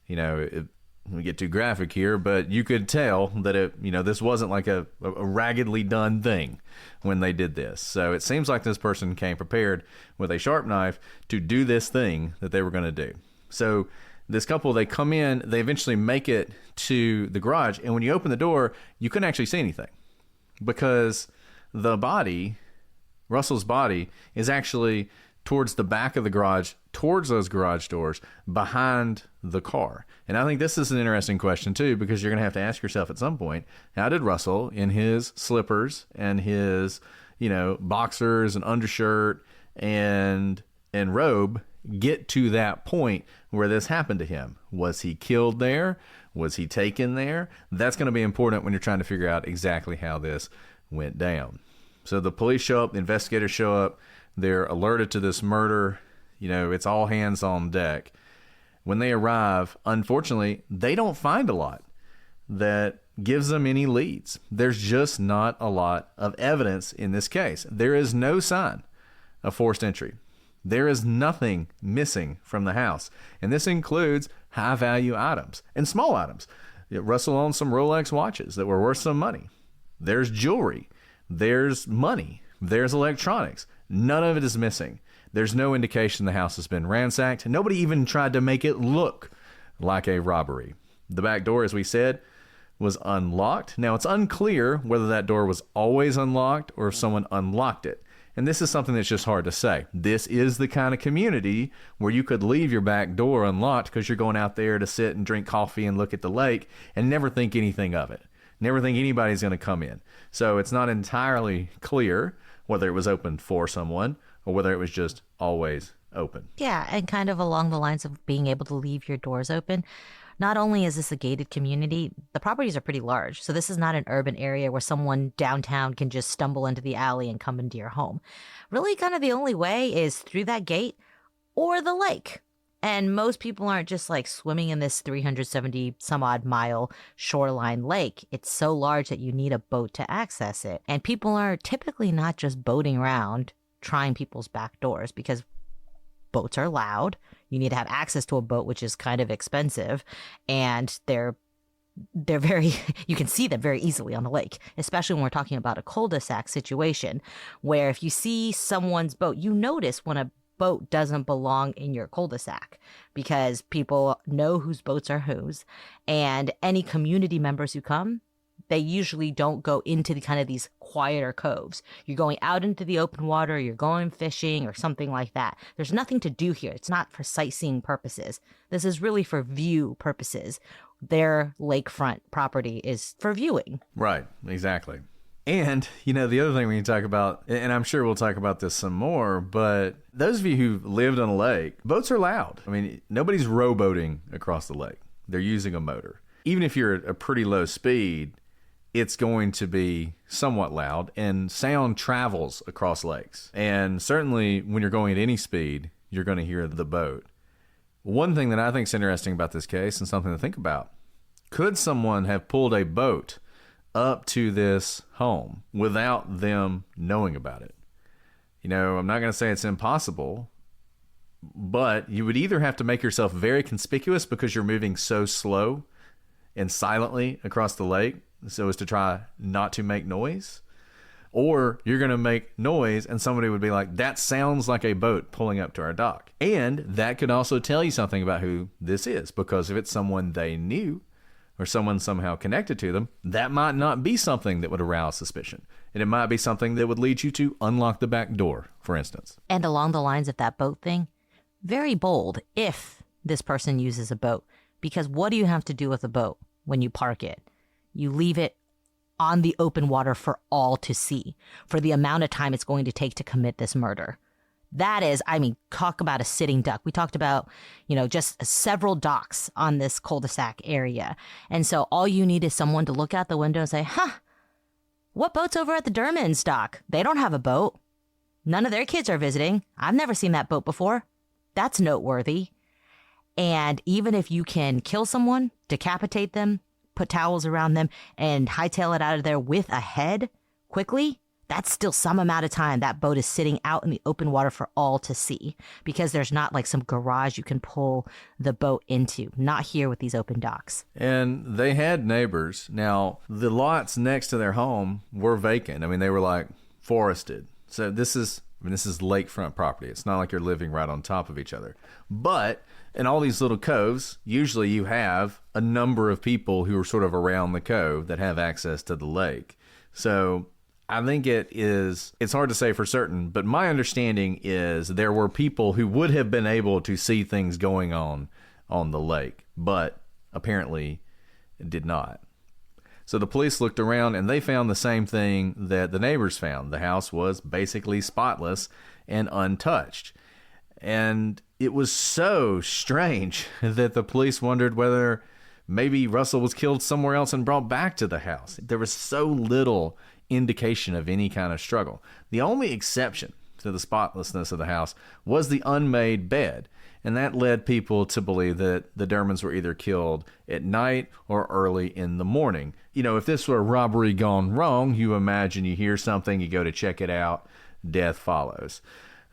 We get too graphic here, but you could tell that this wasn't like a raggedly done thing when they did this. So it seems like this person came prepared with a sharp knife to do this thing that they were going to do. So this couple, they come in, they eventually make it to the garage, and when you open the door, you couldn't actually see anything, because the body, Russell's body, is actually towards the back of the garage, towards those garage doors, behind the car. And I think this is an interesting question too, because you're going to have to ask yourself at some point, how did Russell, in his slippers and his, boxers and undershirt and robe, get to that point where this happened to him? Was he killed there? Was he taken there? That's going to be important when you're trying to figure out exactly how this went down. So the police show up, the investigators show up, they're alerted to this murder. It's all hands on deck. When they arrive, unfortunately, they don't find a lot that gives them any leads. There's just not a lot of evidence in this case. There is no sign of forced entry. There is nothing missing from the house. And this includes high-value items and small items. Russell owned some Rolex watches that were worth some money. There's jewelry. There's money. There's electronics. None of it is missing. There's no indication the house has been ransacked. Nobody even tried to make it look like a robbery. The back door, as we said, was unlocked. Now, it's unclear whether that door was always unlocked or if someone unlocked it. And this is something that's just hard to say. This is the kind of community where you could leave your back door unlocked because you're going out there to sit and drink coffee and look at the lake and never think anything of it. Never think anybody's going to come in. So it's not entirely clear whether it was open for someone or whether it was just always open. Yeah, and kind of along the lines of being able to leave your doors open. Not only is this a gated community, the properties are pretty large. So this is not an urban area where someone downtown can just stumble into the alley and come into your home. Really, kind of the only way is through that gate or the lake. And most people aren't just like swimming in this 370 some odd mile shoreline lake. It's so large that you need a boat to access it. And people are typically not just boating around trying people's back doors, because boats are loud. You need to have access to a boat, which is kind of expensive. And they're very, you can see them very easily on the lake, especially when we're talking about a cul-de-sac situation where if you see someone's boat, you notice when a boat doesn't belong in your cul-de-sac, because people know whose boats are whose, and any community members who come, they usually don't go into the kind of these quieter coves. You're going out into the open water, you're going fishing or something like that. There's nothing to do here. It's not for sightseeing purposes. This is really for view purposes. their lakefront property is for viewing. Right, exactly. And, the other thing we can talk about, and I'm sure we'll talk about this some more, but those of you who lived on a lake, boats are loud. I mean, nobody's rowboating across the lake. They're using a motor. Even if you're at a pretty low speed, it's going to be somewhat loud, and sound travels across lakes. And certainly when you're going at any speed, you're going to hear the boat. One thing that I think is interesting about this case, and something to think about, could someone have pulled a boat up to this home without them knowing about it? I'm not going to say it's impossible, but you would either have to make yourself very conspicuous because you're moving so slow and silently across the lake so as to try not to make noise, or you're going to make noise and somebody would be like, that sounds like a boat pulling up to our dock. And that could also tell you something about who this is, because if it's someone they knew or someone somehow connected to them, that might not be something that would arouse suspicion. And it might be something that would lead you to unlock the back door, for instance. And along the lines of that boat thing, very bold if this person uses a boat. Because what do you have to do with a boat when you park it? You leave it on the open water for all to see for the amount of time it's going to take to commit this murder. That is, talk about a sitting duck. We talked about, just several docks on this cul-de-sac area. And so all you need is someone to look out the window and say, what boat's over at the Dermonds dock? They don't have a boat. None of their kids are visiting. I've never seen that boat before. That's noteworthy. And even if you can kill someone, decapitate them, put towels around them, and hightail it out of there with a head quickly, that's still some amount of time that boat is sitting out in the open water for all to see, because there's not like some garage you can pull the boat into. Not here with these open docks. And they had neighbors. Now, the lots next to their home were vacant. They were like forested. So this is lakefront property. It's not like you're living right on top of each other. But in all these little coves, usually you have a number of people who are sort of around the cove that have access to the lake. So I think it's hard to say for certain, but my understanding is there were people who would have been able to see things going on the lake, but apparently did not. So the police looked around and they found the same thing that the neighbors found. The house was basically spotless and untouched. And it was so strange that the police wondered whether maybe Russell was killed somewhere else and brought back to the house. There was so little indication of any kind of struggle. The only exception to the spotlessness of the house was the unmade bed, and that led people to believe that the Dermonds were either killed at night or early in the morning. If this were a robbery gone wrong, you imagine you hear something, you go to check it out, death follows.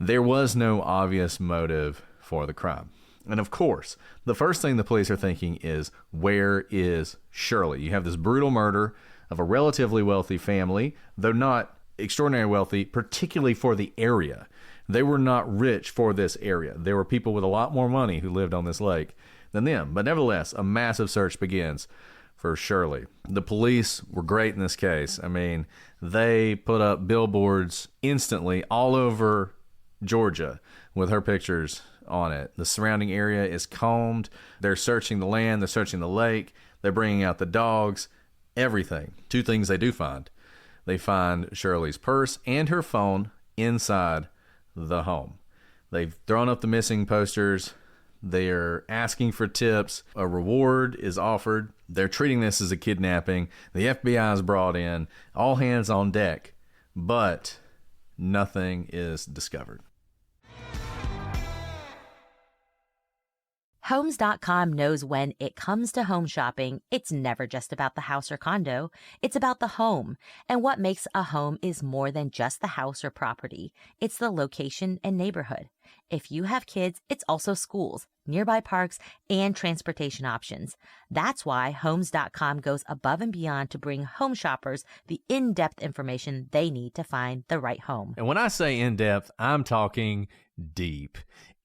There was no obvious motive for the crime. And of course, the first thing the police are thinking is, where is Shirley? You have this brutal murder of a relatively wealthy family, though not extraordinarily wealthy, particularly for the area. They were not rich for this area. There were people with a lot more money who lived on this lake than them. But nevertheless, a massive search begins for Shirley. The police were great in this case. They put up billboards instantly all over Georgia with her pictures on it. The surrounding area is combed. They're searching the land. They're searching the lake. They're bringing out the dogs. Everything. Two things they do find. They find Shirley's purse and her phone inside the home. They've thrown up the missing posters. They're asking for tips. A reward is offered. They're treating this as a kidnapping. The FBI is brought in. All hands on deck. But nothing is discovered. Homes.com knows when it comes to home shopping, it's never just about the house or condo. It's about the home. And what makes a home is more than just the house or property. It's the location and neighborhood. If you have kids, it's also schools, nearby parks, and transportation options. That's why Homes.com goes above and beyond to bring home shoppers the in-depth information they need to find the right home. And when I say in-depth, I'm talking deep.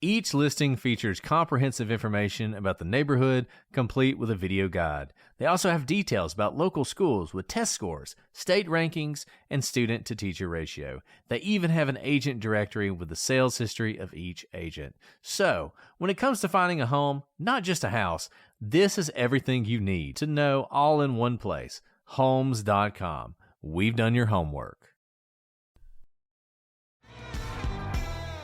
Each listing features comprehensive information about the neighborhood, complete with a video guide. They also have details about local schools with test scores, state rankings, and student-to-teacher ratio. They even have an agent directory with the sales history of each agent. So, when it comes to finding a home, not just a house, this is everything you need to know all in one place. Homes.com. We've done your homework.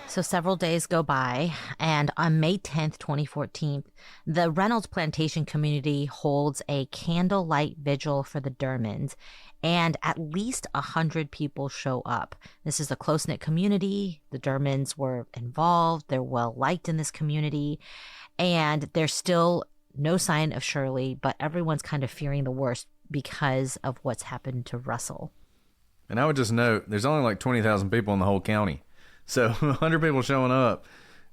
So several days go by, and on May 10th, 2014, the Reynolds Plantation community holds a candlelight vigil for the Dermonds, and at least 100 people show up. This is a close-knit community. The Dermonds were involved. They're well-liked in this community, and there's still no sign of Shirley, but everyone's kind of fearing the worst because of what's happened to Russell. And I would just note, there's only like 20,000 people in the whole county. So 100 people showing up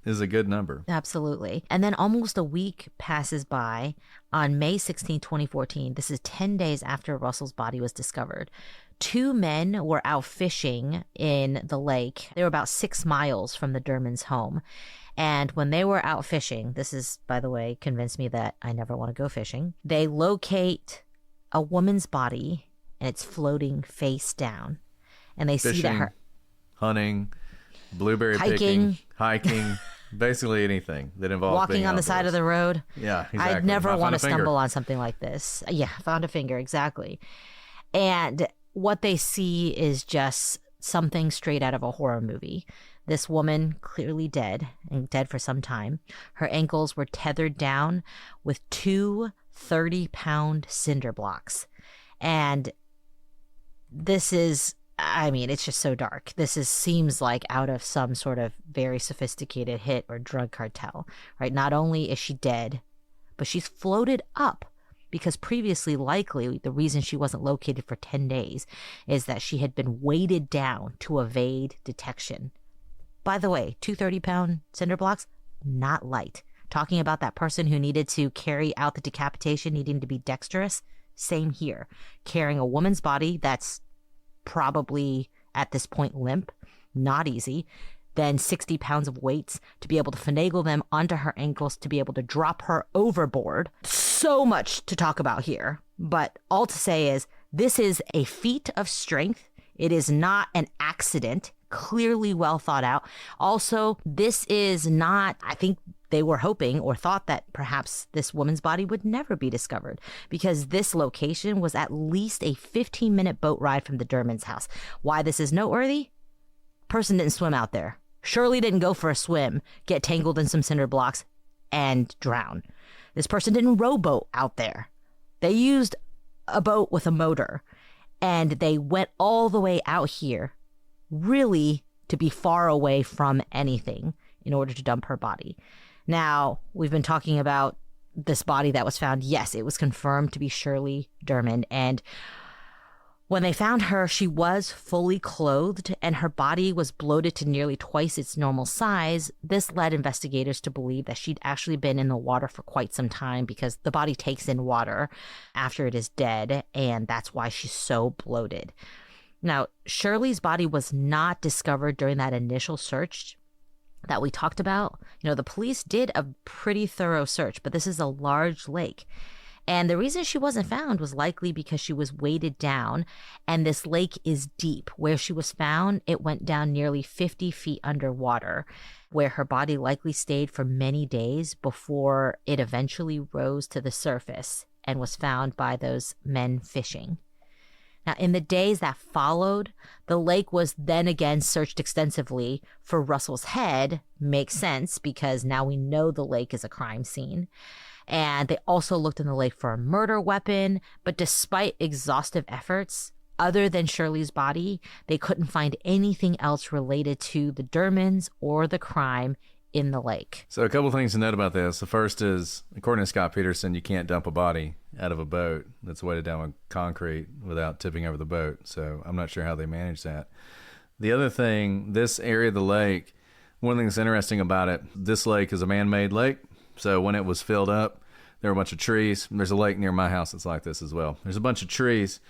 is a good number. Absolutely. And then almost a week passes by on May 16, 2014. This is 10 days after Russell's body was discovered. 2 men were out fishing in the lake. They were about 6 miles from the Dermonds' home. And when they were out fishing, this is, by the way, convinced me that I never want to go fishing. They locate a woman's body, and it's floating face down. And they see that her... hunting... blueberry picking, hiking, basically anything that involves walking on the side of the road. Yeah, exactly. I'd never want to stumble on something like this. Yeah, found a finger, exactly. And what they see is just something straight out of a horror movie. This woman, clearly dead, and dead for some time. Her ankles were tethered down with 2 30-pound cinder blocks. And this is... I mean, it's just so dark. Seems like out of some sort of very sophisticated hit or drug cartel, right? Not only is she dead, but she's floated up because previously, likely, the reason she wasn't located for 10 days is that she had been weighted down to evade detection. By the way, 2 30-pound cinder blocks, not light. Talking about that person who needed to carry out the decapitation, needing to be dexterous, same here. Carrying a woman's body that's probably at this point limp, not easy, then 60 pounds of weights to be able to finagle them onto her ankles to be able to drop her overboard. So much to talk about here, but all to say is this is a feat of strength. It is not an accident, clearly well thought out. Also, this is not, I think they were hoping or thought that perhaps this woman's body would never be discovered because this location was at least a 15-minute boat ride from the Dermonds' house. Why this is noteworthy? Person didn't swim out there. Shirley didn't go for a swim, get tangled in some cinder blocks, and drown. This person didn't rowboat out there. They used a boat with a motor, and they went all the way out here, really to be far away from anything in order to dump her body. Now, we've been talking about this body that was found. Yes, it was confirmed to be Shirley Dermond. And when they found her, she was fully clothed and her body was bloated to nearly twice its normal size. This led investigators to believe that she'd actually been in the water for quite some time because the body takes in water after it is dead. And that's why she's so bloated. Now, Shirley's body was not discovered during that initial search that we talked about. You know, the police did a pretty thorough search, but this is a large lake. And the reason she wasn't found was likely because she was weighted down, and this lake is deep. Where she was found, it went down nearly 50 feet underwater, where her body likely stayed for many days before it eventually rose to the surface and was found by those men fishing. Now, in the days that followed, the lake was then again searched extensively for Russell's head. Makes sense because now we know the lake is a crime scene. And they also looked in the lake for a murder weapon. But despite exhaustive efforts, other than Shirley's body, they couldn't find anything else related to the Dermonds or the crime in the lake. So a couple things to note about this. The first is, according to Scott Peterson, you can't dump a body out of a boat that's weighted down with concrete without tipping over the boat. So I'm not sure how they manage that. The other thing, this area of the lake, one thing that's interesting about it, this lake is a man-made lake. So when it was filled up, there were a bunch of trees. There's a lake near my house that's like this as well. There's a bunch of trees.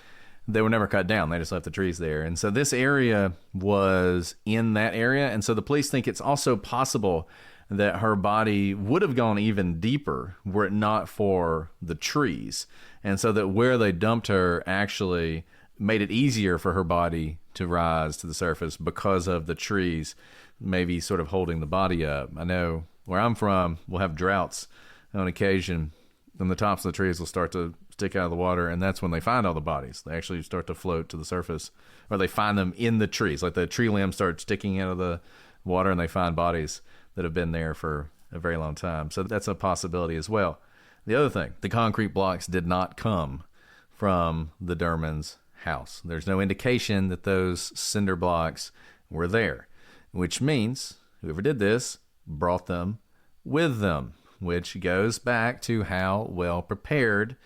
They were never cut down. They just left the trees there. And so this area was in that area. And so the police think it's also possible that her body would have gone even deeper were it not for the trees. And so that where they dumped her actually made it easier for her body to rise to the surface because of the trees maybe sort of holding the body up. I know where I'm from, we'll have droughts on occasion, and the tops of the trees will start to stick out of the water, and that's when they find all the bodies. They actually start to float to the surface, or they find them in the trees. Like the tree limbs start sticking out of the water, and they find bodies that have been there for a very long time. So that's a possibility as well. The other thing, the concrete blocks did not come from the Dermonds' house. There's no indication that those cinder blocks were there, which means whoever did this brought them with them, which goes back to how well prepared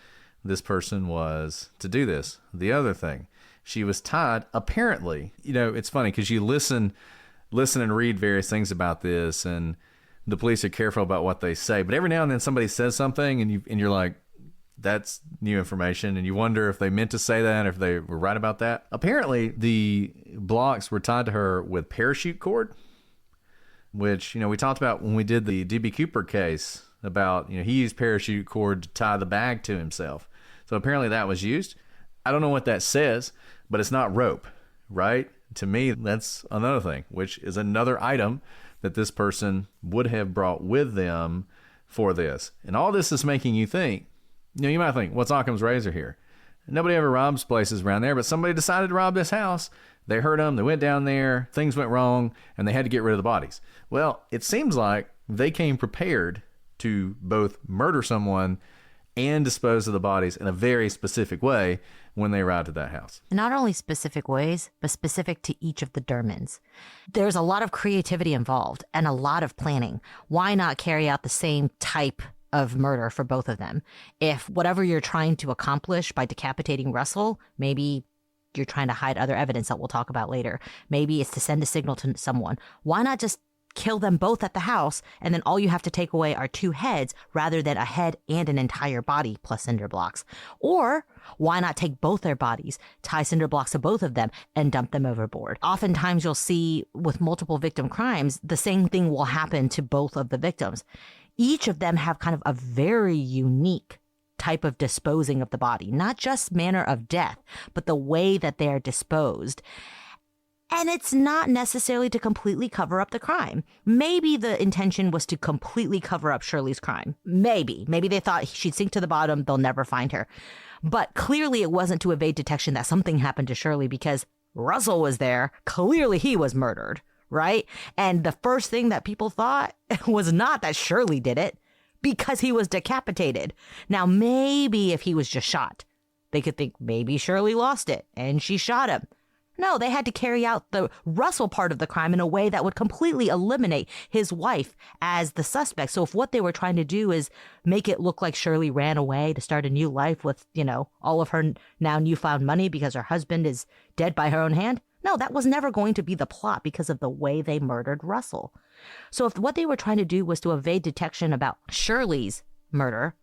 this person was to do this. The other thing, she was tied, apparently, it's funny because you listen and read various things about this, and the police are careful about what they say, but every now and then somebody says something and you're like, that's new information, and you wonder if they meant to say that or if they were right about that. Apparently the blocks were tied to her with parachute cord, which we talked about when we did the D.B. Cooper case about he used parachute cord to tie the bag to himself. So apparently that was used. I don't know what that says, but it's not rope, right? To me, that's another thing, which is another item that this person would have brought with them for this. And all this is making you think, you might think, what's Occam's razor here? Nobody ever robs places around there, but somebody decided to rob this house. They heard them, they went down there, things went wrong, and they had to get rid of the bodies. Well, it seems like they came prepared to both murder someone and dispose of the bodies in a very specific way when they arrived at that house. Not only specific ways, but specific to each of the Dermonds. There's a lot of creativity involved and a lot of planning. Why not carry out the same type of murder for both of them? If whatever you're trying to accomplish by decapitating Russell, maybe you're trying to hide other evidence that we'll talk about later. Maybe it's to send a signal to someone. Why not just kill them both at the house, and then all you have to take away are two heads rather than a head and an entire body plus cinder blocks? Or why not take both their bodies, tie cinder blocks to both of them, and dump them overboard? Oftentimes you'll see with multiple victim crimes, the same thing will happen to both of the victims. Each of them have kind of a very unique type of disposing of the body, not just manner of death, but the way that they are disposed. And it's not necessarily to completely cover up the crime. Maybe the intention was to completely cover up Shirley's crime. Maybe they thought she'd sink to the bottom, they'll never find her. But clearly it wasn't to evade detection that something happened to Shirley, because Russell was there. Clearly he was murdered, right? And the first thing that people thought was not that Shirley did it, because he was decapitated. Now, maybe if he was just shot, they could think maybe Shirley lost it and she shot him. No, they had to carry out the Russell part of the crime in a way that would completely eliminate his wife as the suspect. So if what they were trying to do is make it look like Shirley ran away to start a new life with, all of her now newfound money because her husband is dead by her own hand, no, that was never going to be the plot because of the way they murdered Russell. So if what they were trying to do was to evade detection about Shirley's murder,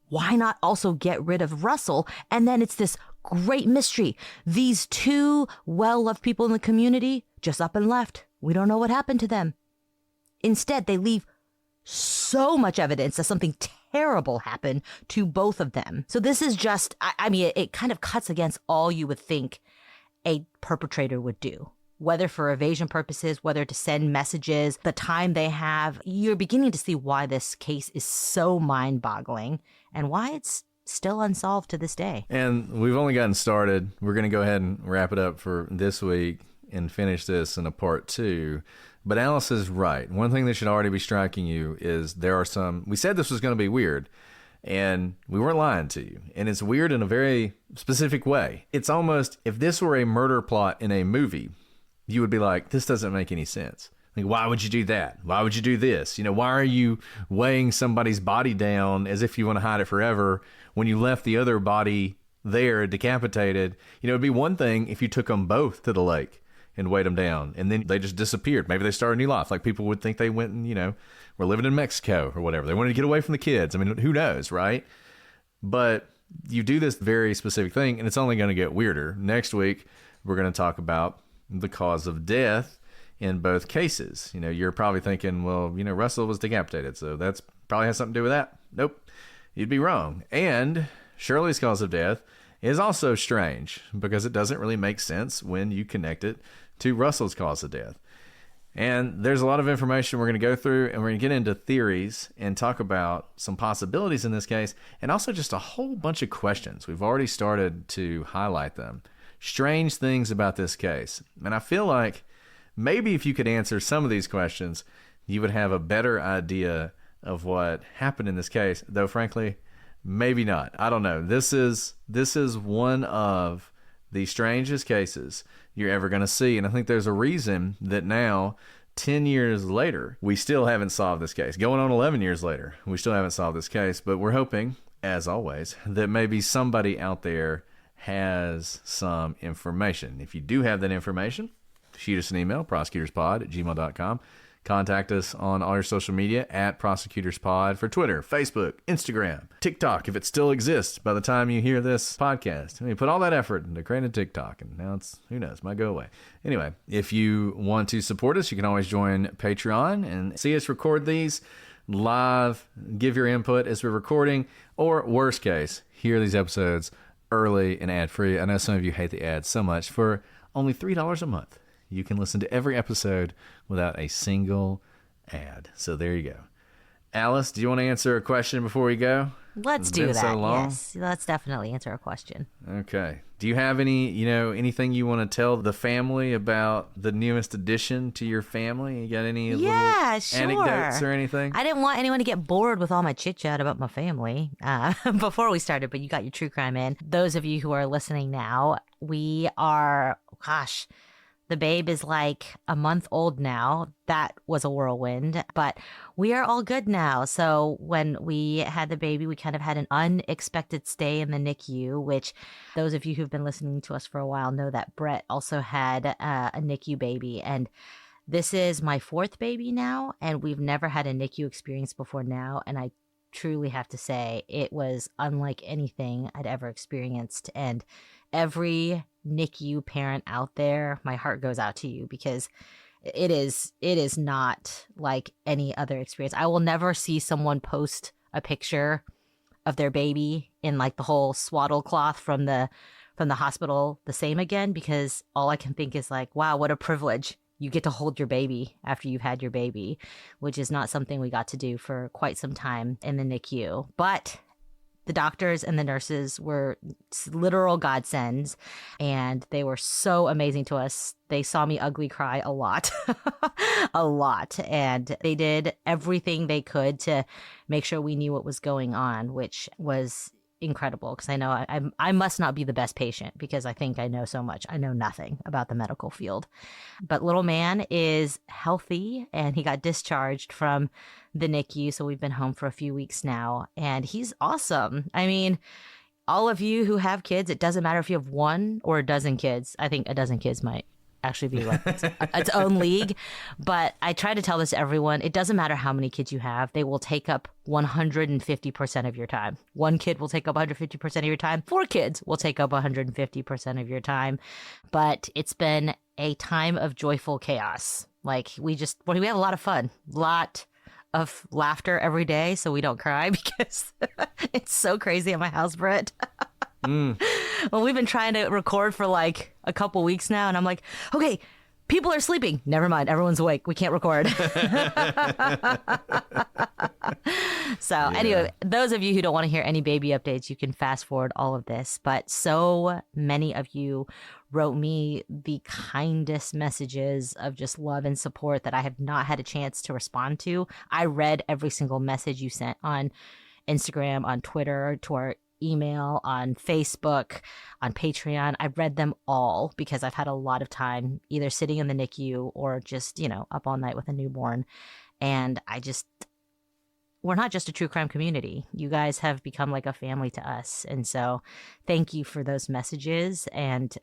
why not also get rid of Russell? And then it's this great mystery. These two well-loved people in the community just up and left. We don't know what happened to them. Instead, they leave so much evidence that something terrible happened to both of them. So this is just, it kind of cuts against all you would think a perpetrator would do. Whether for evasion purposes, whether to send messages, the time they have, you're beginning to see why this case is so mind-boggling and why it's still unsolved to this day. And we've only gotten started. We're going to go ahead and wrap it up for this week and finish this in a part 2. But Alice is right. One thing that should already be striking you is there are some, we said this was going to be weird, and we weren't lying to you. And it's weird in a very specific way. It's almost, if this were a murder plot in a movie, you would be like, this doesn't make any sense. Like, why would you do that? Why would you do this? Why are you weighing somebody's body down as if you want to hide it forever when you left the other body there decapitated? It'd be one thing if you took them both to the lake and weighed them down and then they just disappeared. Maybe they started a new life. Like, people would think they went and, were living in Mexico or whatever. They wanted to get away from the kids. Who knows, right? But you do this very specific thing, and it's only going to get weirder. Next week, we're going to talk about the cause of death in both cases. You're probably thinking, well, Russell was decapitated, so that's probably has something to do with that. Nope, you'd be wrong. And Shirley's cause of death is also strange because it doesn't really make sense when you connect it to Russell's cause of death. And there's a lot of information we're going to go through, and we're going to get into theories and talk about some possibilities in this case, and also just a whole bunch of questions. We've already started to highlight them. Strange things about this case. And I feel like maybe if you could answer some of these questions, you would have a better idea of what happened in this case, though frankly, maybe not. I don't know. This is one of the strangest cases you're ever going to see. And I think there's a reason that now, 10 years later, we still haven't solved this case. Going on 11 years later, we still haven't solved this case. But we're hoping, as always, that maybe somebody out there has some information. If you do have that information, shoot us an email, prosecutorspod@gmail.com. Contact us on all your social media at ProsecutorsPod for Twitter, Facebook, Instagram, TikTok, if it still exists by the time you hear this podcast. I mean, put all that effort into creating TikTok, and now it's, who knows, might go away. Anyway, if you want to support us, you can always join Patreon and see us record these live, give your input as we're recording, or worst case, hear these episodes early and ad-free. I know some of you hate the ads so much. For only $3 a month, you can listen to every episode without a single ad. So there you go. Alice, do you want to answer a question before we go? Let's do that. So yes, let's definitely answer a question. Okay. Do you have anything you want to tell the family about the newest addition to your family? You got any little anecdotes or anything? I didn't want anyone to get bored with all my chit chat about my family before we started, but you got your true crime in. Those of you who are listening now, we are, the babe is like a month old now. That was a whirlwind, but we are all good now. So when we had the baby, we kind of had an unexpected stay in the NICU, which those of you who've been listening to us for a while know that Brett also had a NICU baby. And this is my fourth baby now, and we've never had a NICU experience before now. And I truly have to say it was unlike anything I'd ever experienced. And every NICU parent out there, my heart goes out to you, because it is not like any other experience. I will never see someone post a picture of their baby in like the whole swaddle cloth from the hospital the same again, because all I can think is like, wow, what a privilege. You get to hold your baby after you've had your baby, which is not something we got to do for quite some time in the NICU. But the doctors and the nurses were literal godsends, and they were so amazing to us. They saw me ugly cry a lot, a lot. And they did everything they could to make sure we knew what was going on, which was incredible, because I know I must not be the best patient, because I think I know so much. I know nothing about the medical field. But little man is healthy, and he got discharged from the NICU, so we've been home for a few weeks now, and he's awesome. I mean, all of you who have kids, it doesn't matter if you have one or a dozen kids. I think a dozen kids might actually be like its own league. But I try to tell this to everyone. It doesn't matter how many kids you have. They will take up 150% of your time. One kid will take up 150% of your time. 4 kids will take up 150% of your time. But it's been a time of joyful chaos. Like we have a lot of fun. Lot of laughter every day so we don't cry, because it's so crazy at my house, Brett. Well, we've been trying to record for like a couple weeks now, and I'm like, okay, people are sleeping. Never mind, everyone's awake. We can't record. Anyway, those of you who don't want to hear any baby updates, you can fast forward all of this. But so many of you wrote me the kindest messages of just love and support that I have not had a chance to respond to. I read every single message you sent on Instagram, on Twitter, to our email, on Facebook, on Patreon. I've read them all, because I've had a lot of time either sitting in the NICU or just, up all night with a newborn. And we're not just a true crime community. You guys have become like a family to us. And so thank you for those messages. And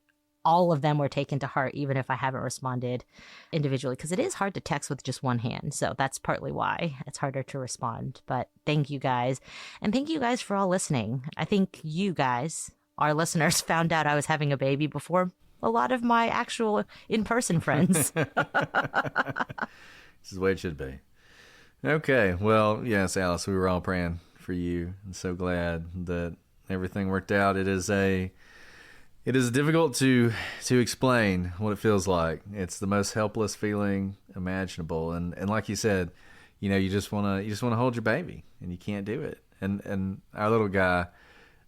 all of them were taken to heart, even if I haven't responded individually, because it is hard to text with just one hand. So that's partly why it's harder to respond. But thank you guys. And thank you guys for all listening. I think you guys, our listeners, found out I was having a baby before a lot of my actual in-person friends. This is the way it should be. Okay. Well, yes, Alice, we were all praying for you. I'm so glad that everything worked out. It is difficult to explain what it feels like. It's the most helpless feeling imaginable. And like you said, you just want to hold your baby, and you can't do it. And our little guy,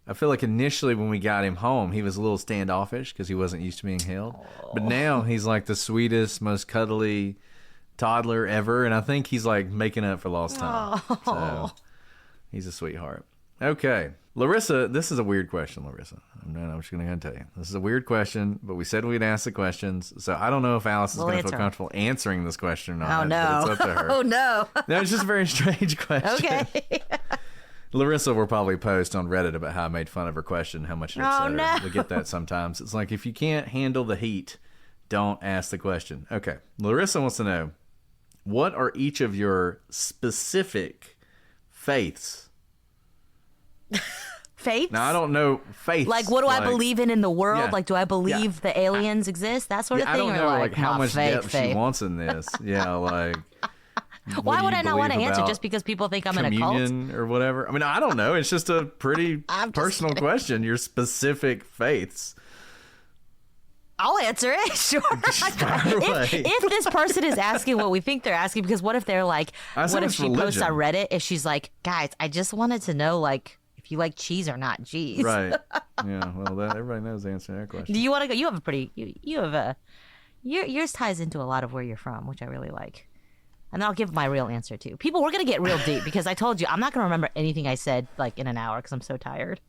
I feel like initially when we got him home, he was a little standoffish because he wasn't used to being held. Aww. But now he's like the sweetest, most cuddly toddler ever, and I think he's like making up for lost time. Aww. So he's a sweetheart. Okay, Larissa, this is a weird question, Larissa. I'm just going to tell you. This is a weird question, but we said we'd ask the questions, so I don't know if Alice is going to feel comfortable answering this question or not. Oh, no. But it's up to her. Oh, no. No, it's just a very strange question. Okay. Larissa will probably post on Reddit about how I made fun of her question, how much it upset her. No. We get that sometimes. It's like, if you can't handle the heat, don't ask the question. Okay, Larissa wants to know, what are each of your specific faiths? Faiths? Now, I don't know faiths. Like, what do I believe in the world? Yeah. Like, do I believe the aliens exist? That sort of thing? I don't know like how much faith, depth she wants in this. Yeah, like... Why would I not want to answer just because people think I'm in a cult? Or whatever. I mean, I don't know. It's just a pretty personal question. Your specific faiths. I'll answer it, sure. If this person is asking what we think they're asking, because what if they're like, what if she posts on Reddit, if she's like, guys, I just wanted to know, like, if you like cheese or not cheese. Right. Yeah, well, everybody knows the answer to that question. Do you want to go? You have a pretty, yours ties into a lot of where you're from, which I really like. And I'll give my real answer too. People, we're going to get real deep because I told you, I'm not going to remember anything I said like in an hour because I'm so tired.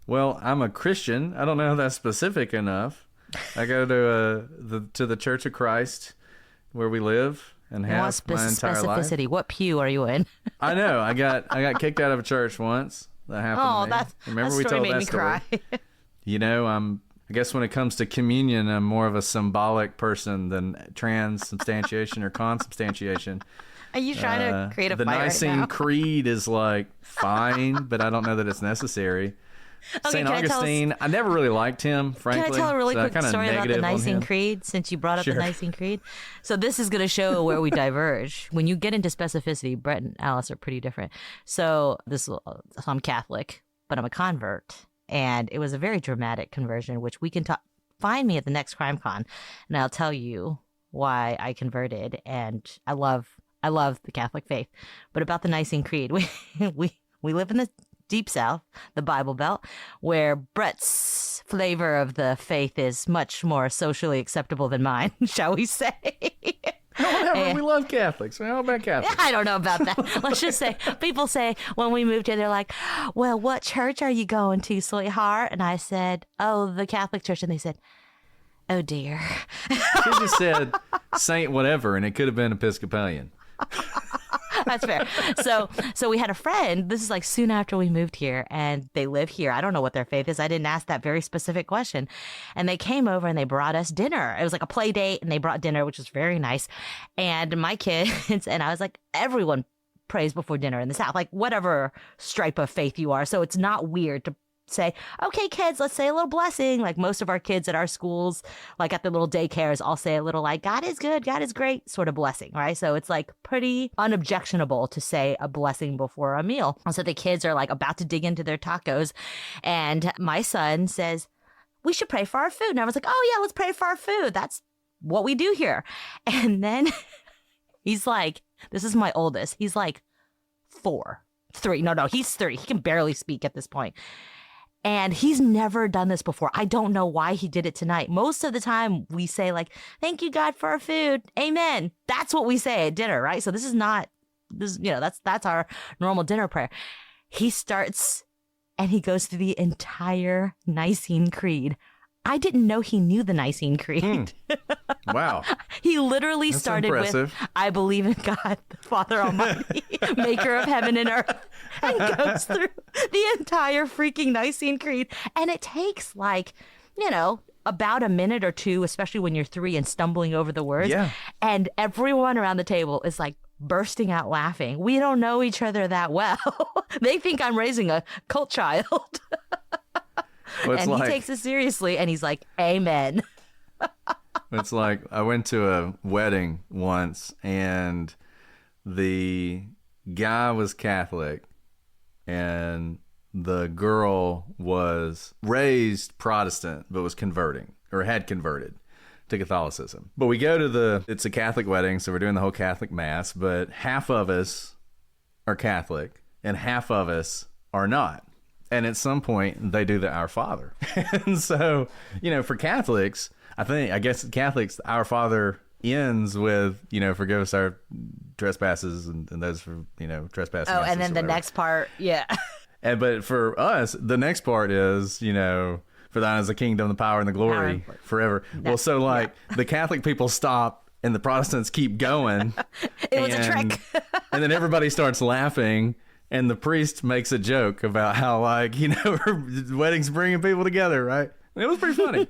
Well, I'm a Christian. I don't know if that's specific enough. I go to the Church of Christ where we live and have my entire life. Specificity. What pew are you in? I know. I got kicked out of a church once. That happened to me. Remember we told that story? Cry. I guess when it comes to communion, I'm more of a symbolic person than transubstantiation or consubstantiation. Are you trying to create a fight right now? The Nicene Creed is like fine, but I don't know that it's necessary. Okay, St. Augustine, I never really liked him, frankly. Can I tell a really quick story about the Nicene Creed, since you brought up the Nicene Creed? So this is going to show where we diverge. When you get into specificity, Brett and Alice are pretty different. So I'm Catholic, but I'm a convert. And it was a very dramatic conversion, which we can find me at the next CrimeCon, and I'll tell you why I converted. And I love the Catholic faith. But about the Nicene Creed, we live in the Deep South, the Bible Belt, where Brett's flavor of the faith is much more socially acceptable than mine, shall we say. Whatever, we love Catholics. How about Catholics? I don't know about that. Let's just say, people say when we moved here, they're like, well, what church are you going to, sweetheart? And I said, oh, the Catholic church. And they said, oh, dear. She just said Saint whatever, and it could have been Episcopalian. That's fair. So we had a friend, this is like soon after we moved here, and they live here. I don't know what their faith is. I didn't ask that very specific question. And they came over and they brought us dinner. It was like a play date, and they brought dinner, which was very nice. And my kids, and I was like, everyone prays before dinner in the South, like whatever stripe of faith you are. So it's not weird to say, okay, kids, let's say a little blessing. Like most of our kids at our schools, like at the little daycares, I'll say a little like, God is good, God is great, sort of blessing, right? So it's like pretty unobjectionable to say a blessing before a meal. So the kids are like about to dig into their tacos, and my son says, we should pray for our food. And I was like, oh yeah, let's pray for our food. That's what we do here. And then he's like, this is my oldest. He's like 3. No, he's 3. He can barely speak at this point. And he's never done this before. I don't know why he did it tonight. Most of the time we say like, thank you, God, for our food. Amen. That's what we say at dinner, right? So this is not, that's our normal dinner prayer. He starts and he goes through the entire Nicene Creed. I didn't know he knew the Nicene Creed. Wow. He literally That's started impressive. with, I believe in God, the Father Almighty, maker of heaven and earth, and goes through the entire freaking Nicene Creed. And it takes like, about a minute or two, especially when you're 3 and stumbling over the words. Yeah. And everyone around the table is like bursting out laughing. We don't know each other that well. They think I'm raising a cult child. Well, and he takes it seriously, and he's like, amen. It's like I went to a wedding once, and the guy was Catholic, and the girl was raised Protestant, but was converting, or had converted to Catholicism. But we go to it's a Catholic wedding, so we're doing the whole Catholic Mass, but half of us are Catholic, and half of us are not. And at some point, they do the Our Father. And so, for Catholics, I guess Catholics, Our Father ends with, forgive us our trespasses and those for, trespassing. Oh, and then the next part, yeah. But for us, the next part is, for thine is the kingdom, the power, and the glory forever. Well, so the Catholic people stop and the Protestants keep going. It was a trick. And then everybody starts laughing. And the priest makes a joke about how, weddings bringing people together, right? It was pretty funny.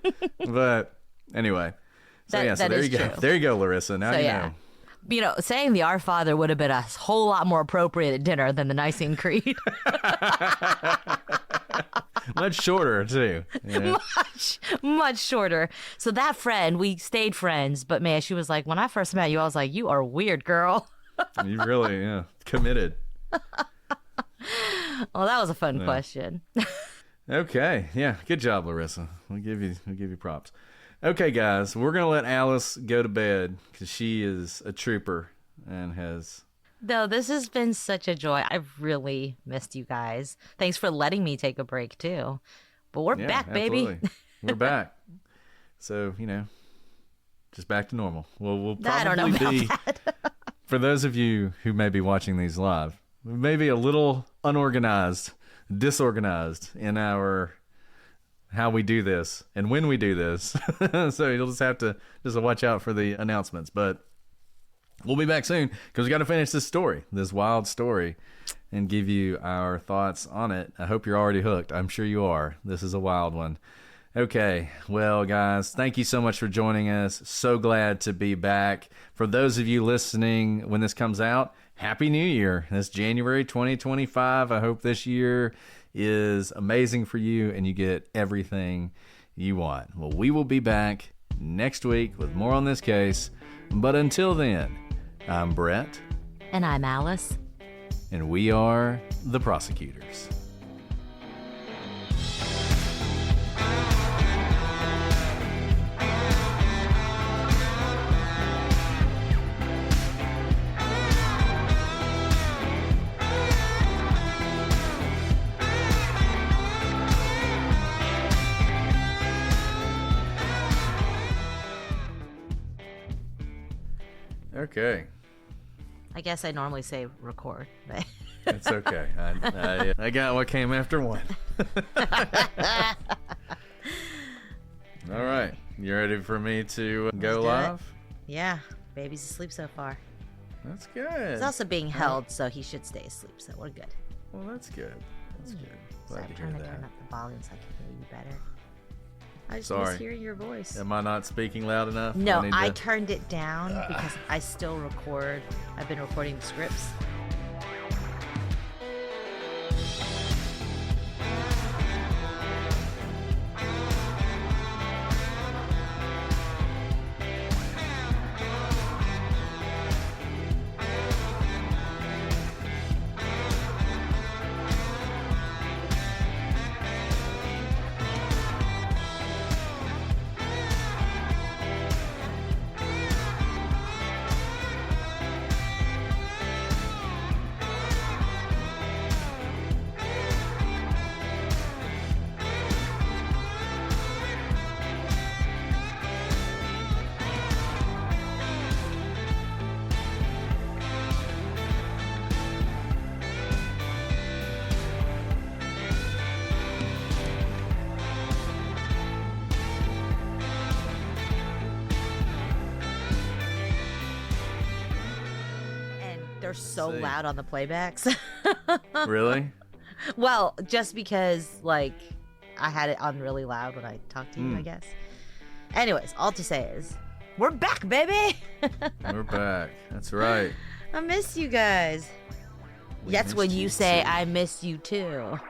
But anyway. So, so there you go. There you go, Larissa. Now you know. Saying the Our Father would have been a whole lot more appropriate at dinner than the Nicene Creed. Much shorter, too. Much shorter. So that friend, we stayed friends. But, man, she was like, when I first met you, I was like, you are weird, girl. You really, committed. Well, that was a fun question. Okay. Yeah. Good job, Larissa. We'll give you props. Okay, guys. We're going to let Alice go to bed because she is a trooper and has... No, this has been such a joy. I've really missed you guys. Thanks for letting me take a break, too. But we're back, baby. Absolutely. We're back. So, just back to normal. Well, we'll probably I don't know about that. For those of you who may be watching these live, we may be a little unorganized, disorganized in our how we do this and when we do this. So you'll just have to watch out for the announcements. But we'll be back soon because we got to finish this wild story, and give you our thoughts on it. I hope you're already hooked. I'm sure you are. This is a wild one. Okay, well, guys, thank you so much for joining us. So glad to be back. For those of you listening when this comes out, Happy New Year. It's January 2025. I hope this year is amazing for you and you get everything you want. Well, we will be back next week with more on this case. But until then, I'm Brett. And I'm Alice. And we are the Prosecutors. Okay. I guess I normally say record. But It's okay. I got what came after one. All right. You ready for me to go live? Yeah. Baby's asleep so far. That's good. He's also being held, so he should stay asleep, so we're good. Well, that's good. That's good. So Glad I'm to hear trying to that. turn up the volume so I can hear you better. I just Sorry. miss hearing your voice. Am I not speaking loud enough? No, need I to- turned it down because I still record. I've been recording the scripts. They're so see. loud on the playbacks. Really? Well, just because, like, I had it on really loud when I talked to you, I guess. Anyways, all to say is, we're back, baby! We're back. That's right. I miss you guys. That's when missed you you say, too. I miss you too.